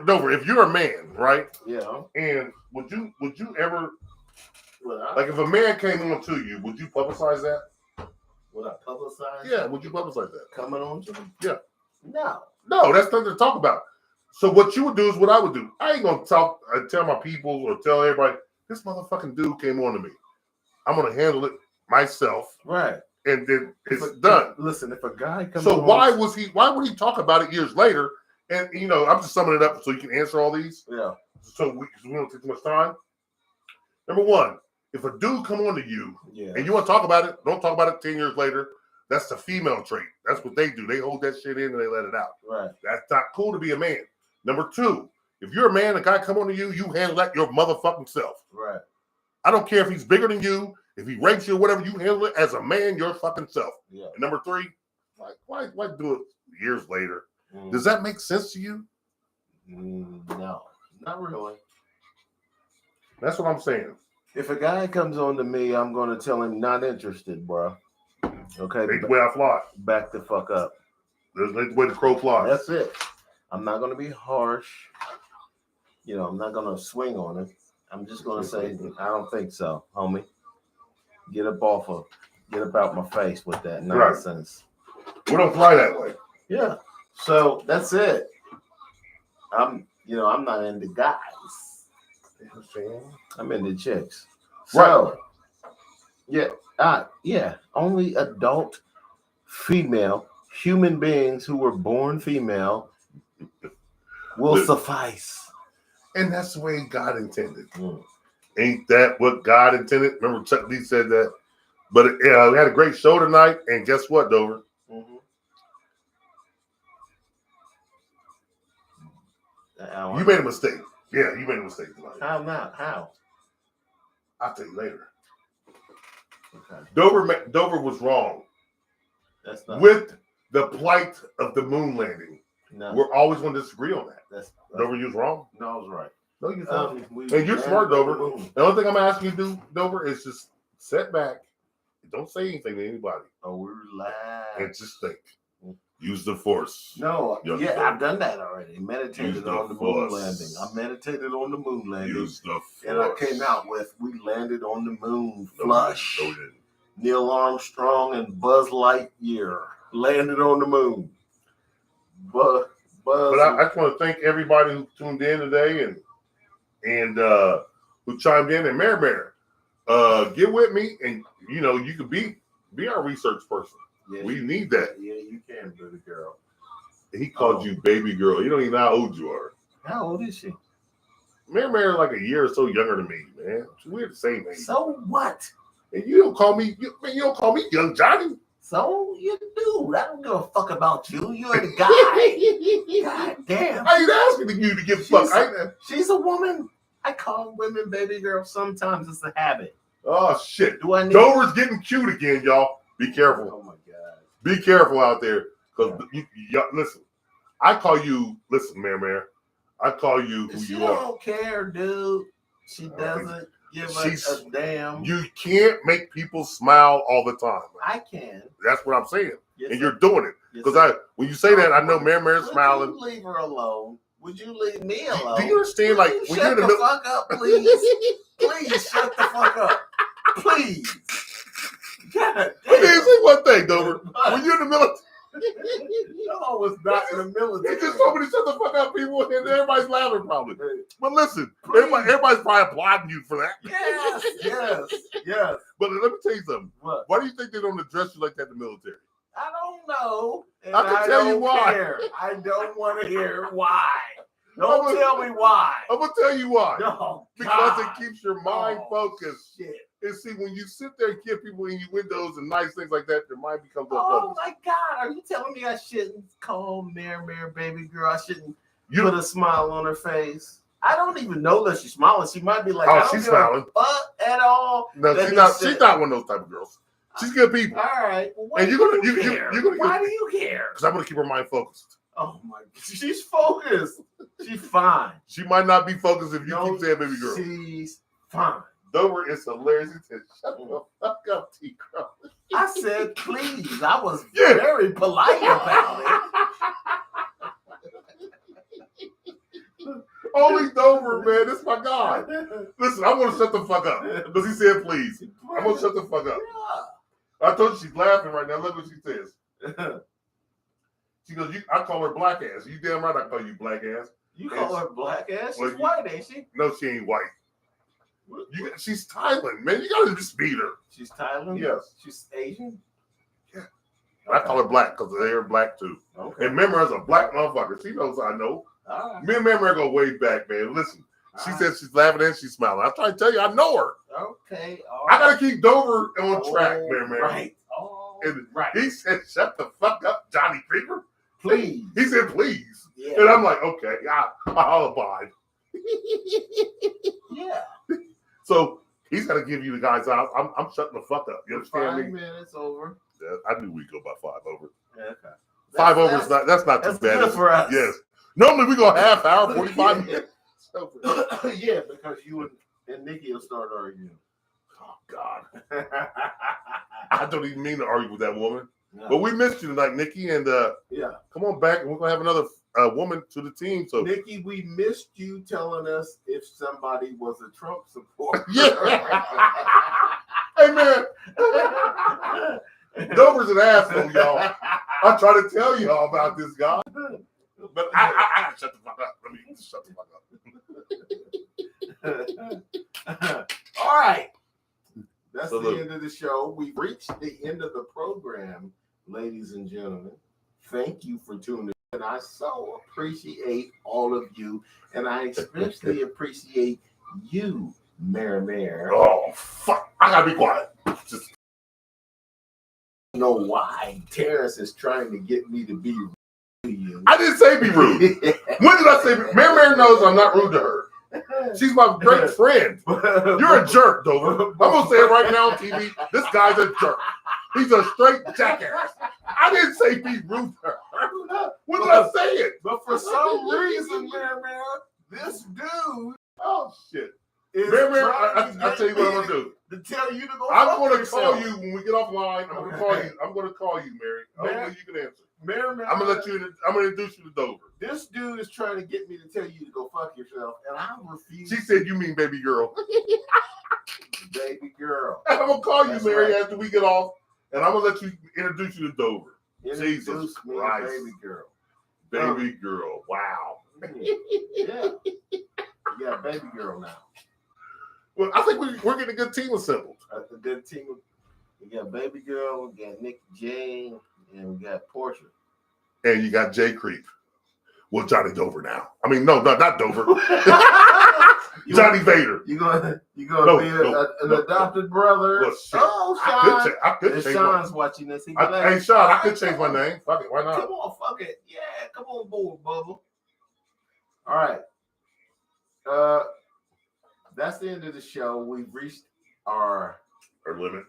Dover, if you're a man, right? Yeah. And would you ever Would like if a man came on to you, would you publicize that? I publicize? Yeah, would you publicize that? Coming on to me? Yeah. No. That's nothing to talk about. So what you would do is what I would do. I ain't gonna tell my people or tell everybody this motherfucking dude came on to me. I'm gonna handle it myself. Right. And then it's done. Listen, if a guy comes So on, why would he talk about it years later? And I'm just summing it up so you can answer all these. Yeah. So we don't take too much time. Number one, if a dude come on to you and you want to talk about it, don't talk about it 10 years later. That's the female trait. That's what they do. They hold that shit in and they let it out. Right. That's not cool to be a man. Number two, if you're a man, a guy come on to you, you handle that your motherfucking self. Right. I don't care if he's bigger than you, if he rapes you or whatever, you handle it as a man, your fucking self. Yeah. And number three, why do it years later? Does that make sense to you? No, not really. That's what I'm saying. If a guy comes on to me, I'm going to tell him not interested, bro. Okay. That's the way I fly. Back the fuck up. That's the way the crow flies. That's it. I'm not going to be harsh. I'm not going to swing on him. I'm just going to say, I don't think so, homie. Get up out my face with that nonsense. Right. We don't fly that way. Yeah. So that's it. I'm not into guys. I'm into chicks. So, right. Only adult female human beings who were born female will suffice. And that's the way God intended. Ain't that what God intended? Remember Chuck D said that. But we had a great show tonight, and guess what, Dover? You made a mistake. Yeah, you made a mistake tonight. How not? How? I'll tell you later. Okay. Dover was wrong. That's not with the plight of the moon landing. No. We're always going to disagree on that. That's Dover, you was wrong. No, I was right. No, you wrong. And you're smart, Dover. The only thing I'm asking you to do, Dover, is just sit back. Don't say anything to anybody. Oh, we're live. And just think. Use the force. No, I've done that already. Meditated on the moon landing. I meditated on the moon landing. Use the force. And I came out with, we landed on the moon flush. Neil Armstrong and Buzz Lightyear landed on the moon. But I just want to thank everybody who tuned in today and who chimed in. And Mary, get with me, and you can be our research person. Yeah, we need that. Yeah, you can, baby girl. He called you baby girl. You don't even know how old you are. How old is she? Mary like a year or so younger than me, man. We're the same age. So what? And you don't call me young Johnny. So you do. I don't give a fuck about you. You're the guy. God damn. I ain't asking you to give fuck. She's a woman. I call women baby girl sometimes. It's a habit. Oh shit. Do I need Dover's getting cute again, y'all. Be careful. Oh my God. Be careful out there. Because listen, I call you, Mary. I call you who she you are. She don't care, dude. She doesn't give a damn. You can't make people smile all the time. I can. That's what I'm saying. Yes, and you're doing it. Because when you say that, I know Mary's smiling. Would you leave her alone? Would you leave me alone? Do you understand? Like, when shut the fuck up, please. Please shut the fuck up. Please. God damn. Let me say one thing, Dover. When you're in the military. No, was not in the military. You just told me to shut the fuck up, people, and everybody's laughing probably. But listen, everybody's probably applauding you for that. Yes. But let me tell you something. What? Why do you think they don't address you like that in the military? I don't know. And I can tell you why. Care. I don't want to hear why. Don't tell me why. I'm going to tell you why. No, because it keeps your mind focused. Shit. And see, when you sit there and give people in your windows and nice things like that, their mind becomes focused. My God. Are you telling me I shouldn't call Mary baby girl? I shouldn't put a smile on her face? I don't even know that she's smiling. She might be like, I don't she's smiling. Fuck at all. No, she's not one of those type of girls. She's good people. All right. Well, and you're gonna why do you care? Because I'm gonna keep her mind focused. Oh my God. She's focused. She's fine. She might not be focused if you keep saying baby girl. She's fine. Dover is hilarious. He said, "Shut the fuck up, T. Crowe." I said, please. I was Yeah. very polite about Only Dover, man. This is my guy. Listen, I'm gonna shut the fuck up because he said, "Please." I'm gonna shut the fuck up. I told you she's laughing right now. Look what she says. She goes, I call her black ass. You damn right I call you black ass. You call her black ass? Well, She's white, ain't she? No, she ain't white. She's Thailand, man. You gotta just beat her. She's Thailand? Yes. She's Asian? Yeah. I call her black because they're black too. Okay. And remember, as a black motherfucker, she knows I know. All right. Me and Mary go way back, man. Listen, she said she's laughing and she's smiling. I'm trying to tell you, I know her. Okay. I gotta keep Dover on track, man. Right. Oh, And right. he said, "Shut the fuck up, Johnny Creeper." Please. He said, "Please." Yeah. And I'm like, "Okay, I'll abide." Yeah. So he's got to give you the guys out. I'm shutting the fuck up. You understand 5 me? minutes over. Yeah, I knew we'd go by 5 over. Okay. Five over is not. That's not too That's bad. good for us. Yes. Normally we go half hour, 45 minutes. Yeah, because you and Nikki will start arguing. Oh God. I don't even mean to argue with that woman. No. But we missed you tonight, Nikki, and Yeah. come on back, and we're gonna have another woman to the team. So Nikki, we missed you telling us if somebody was a Trump supporter. yeah. Hey man, Dover's an asshole, y'all. I try to tell y'all about this guy, but I gotta shut the fuck up. Let me just shut the fuck up. All right. That's the Salute. end of the show. We've reached the end of the program, ladies and gentlemen. Thank you for tuning in. I so appreciate all of you, and I especially appreciate you, Mare. Oh fuck! I gotta be quiet. Just I don't know why Terrence is trying to get me to be rude to you. I didn't say be rude. When did I say? Mary knows I'm not rude to her. She's my great friend. You're a jerk, Dover. I'm gonna say it right now on TV. This guy's a jerk. He's a straight jackass. I didn't say be rude to her. When did I say it? But for some reason, Mare, this dude Oh shit. is Mary, trying to I'll tell you what I'm gonna do. to tell you to go. I'm fuck gonna yourself. call you when we get offline. I'm gonna call you. I'm gonna call you, Mary. Hopefully you can answer. Mare, I'm gonna let you. I'm gonna introduce you to Dover. This dude is trying to get me to tell you to go fuck yourself, and I refuse. She said, "You mean baby girl?" Baby girl. I'm gonna call you, That's Mary, right. after we get off, and I'm gonna let you introduce you to Dover. Introduce Jesus me, Christ. baby girl. Baby girl. Wow. Yeah. You got baby girl now. Well, I think we're getting a good team assembled. That's a good team. We got baby girl. We got Nick Jane, and we got Portia. And you got Jay Creep. Well, Johnny Dover now. I mean, no, not Dover. Johnny Vader. You gonna No, be no, an adopted brother? Well, shit. Oh, Sean. I could If change Sean's watching this, he be like, Hey, Sean, I could "Alright, change my come on. name. Fuck it. Why not? Come on, fuck it. Yeah, come on board, Bubba. All right. That's the end of the show. We've reached our Our limit.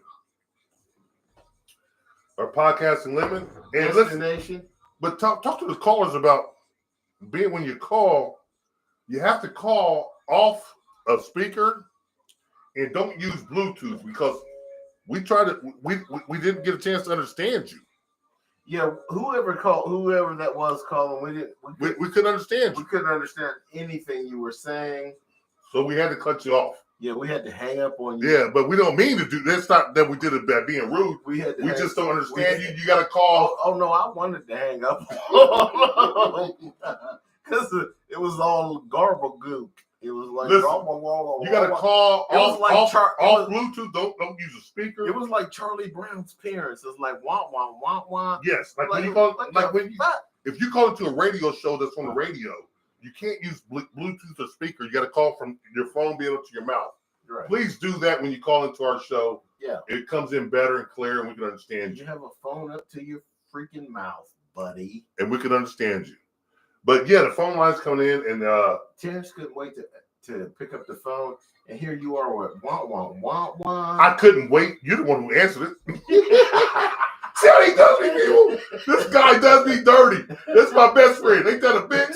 Our podcasting limit. And listen, destination. but talk to the callers about being when you call, you have to call off a speaker and don't use Bluetooth because we didn't get a chance to understand you. Yeah, whoever that was calling, We couldn't understand we you. couldn't understand anything you were saying. So we had to cut you off. Yeah, we had to hang up on you. Yeah, but we don't mean to do that's not that we did it by being rude. We had to We hang- just don't we understand had- you. You gotta call. Oh no, I wanted to hang up because it was all garble goop. It was like Listen, you You gotta call It was off, like off Bluetooth. Don't use a speaker. It was like Charlie Brown's parents. It's like wah wah wah wah. Yes, like when you call, fuck? if you call into a radio show that's on the radio, you can't use Bluetooth or speaker. You got to call from your phone, be able to your mouth. Right. Please do that when you call into our show. Yeah. It comes in better and clear, and we can understand You you, have a phone up to your freaking mouth, buddy. and we can understand you. But yeah, the phone line's coming in, and Terrence couldn't wait to pick up the phone, and here you are with wah wah wah wah. I couldn't wait. You're the one who answered it. See how he does me, people? This guy does me dirty. That's my best friend. Ain't that a bitch?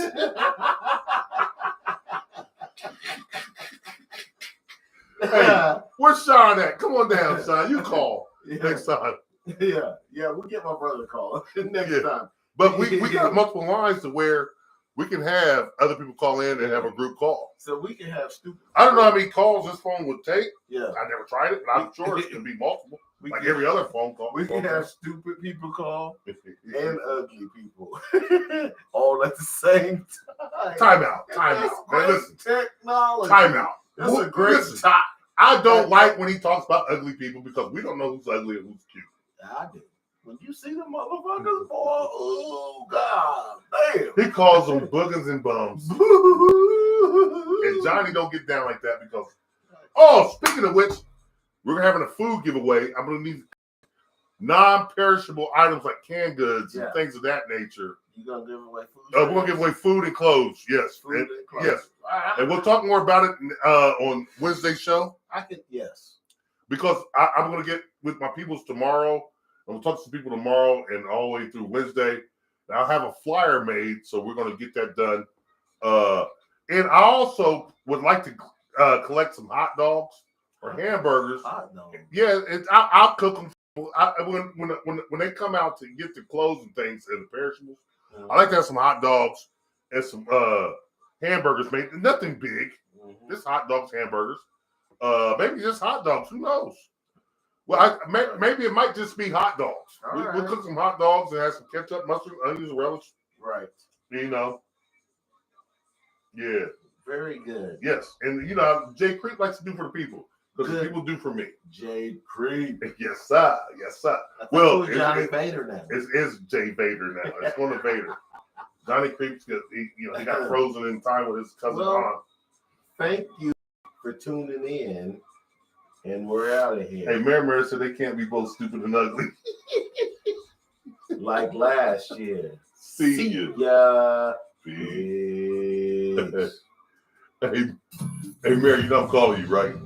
Hey, find that. Come on down, son. You call next time. Yeah, we'll get my brother to call next time. But we got multiple lines to where we can have other people call in and have a group call. So we can have stupid. I don't know how many calls this phone would take. Yeah. I never tried it, but I'm sure it can be multiple. Like every other phone call. We can have stupid people call and ugly people all at the same time. Time out. That's Man, great listen. technology. Time out. That's a great Listen, time. I don't like when he talks about ugly people because we don't know who's ugly and who's cute. I do. When you see the motherfuckers, boy, oh god damn. He calls them boogers and bums. And Johnny don't get down like that because, speaking of which, we're having a food giveaway. I'm going to need non-perishable items like canned goods and things of that nature. You going to give away food? We're going to give away food and clothes, yes. Food and clothes. Yes. And we'll talk more about it on Wednesday's show. Yes. Because I'm going to get with my peoples tomorrow. I'm going to talk to some people tomorrow and all the way through Wednesday. And I'll have a flyer made, so we're going to get that done. And I also would like to collect some hot dogs or hamburgers. Hot dogs? Yeah, I'll cook them. When they come out to get the clothes and things and the perishables, I like to have some hot dogs and some hamburgers made. Nothing big. Just hot dogs, hamburgers. Maybe just hot dogs. Who knows? Well, maybe it might just be hot dogs. We'll cook some hot dogs and have some ketchup, mustard, onions, relish. Right. You know. Yeah. Very good. Yes. And, Jay Creek likes to do for the people. Because the people do for me. Jay Creek. Yes, sir. Yes, sir. Well, it's Johnny Vader now. It's Jay Vader now. It's going to Vader. Johnny Creek, he got frozen in time with his cousin Ron. Thank you for tuning in. And we're out of here. Hey, Mary said they can't be both stupid and ugly. Like last year. See you. Yeah. Hey, Mary, you know I'm calling you, right?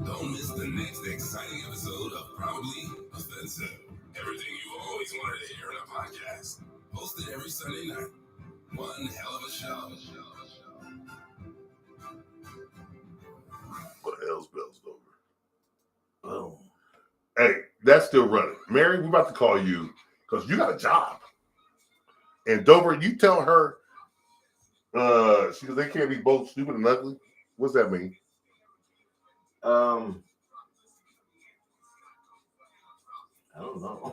Don't miss the next exciting episode of Probably Offensive. Everything you've always wanted to hear in a podcast. Posted every Sunday night. One hell of a show. What the hell's bells over? Boom. Hey, that's still running. Mary, we're about to call you because you got a job. And Dover, you tell her, she goes, they can't be both stupid and ugly. What's that mean? I don't know.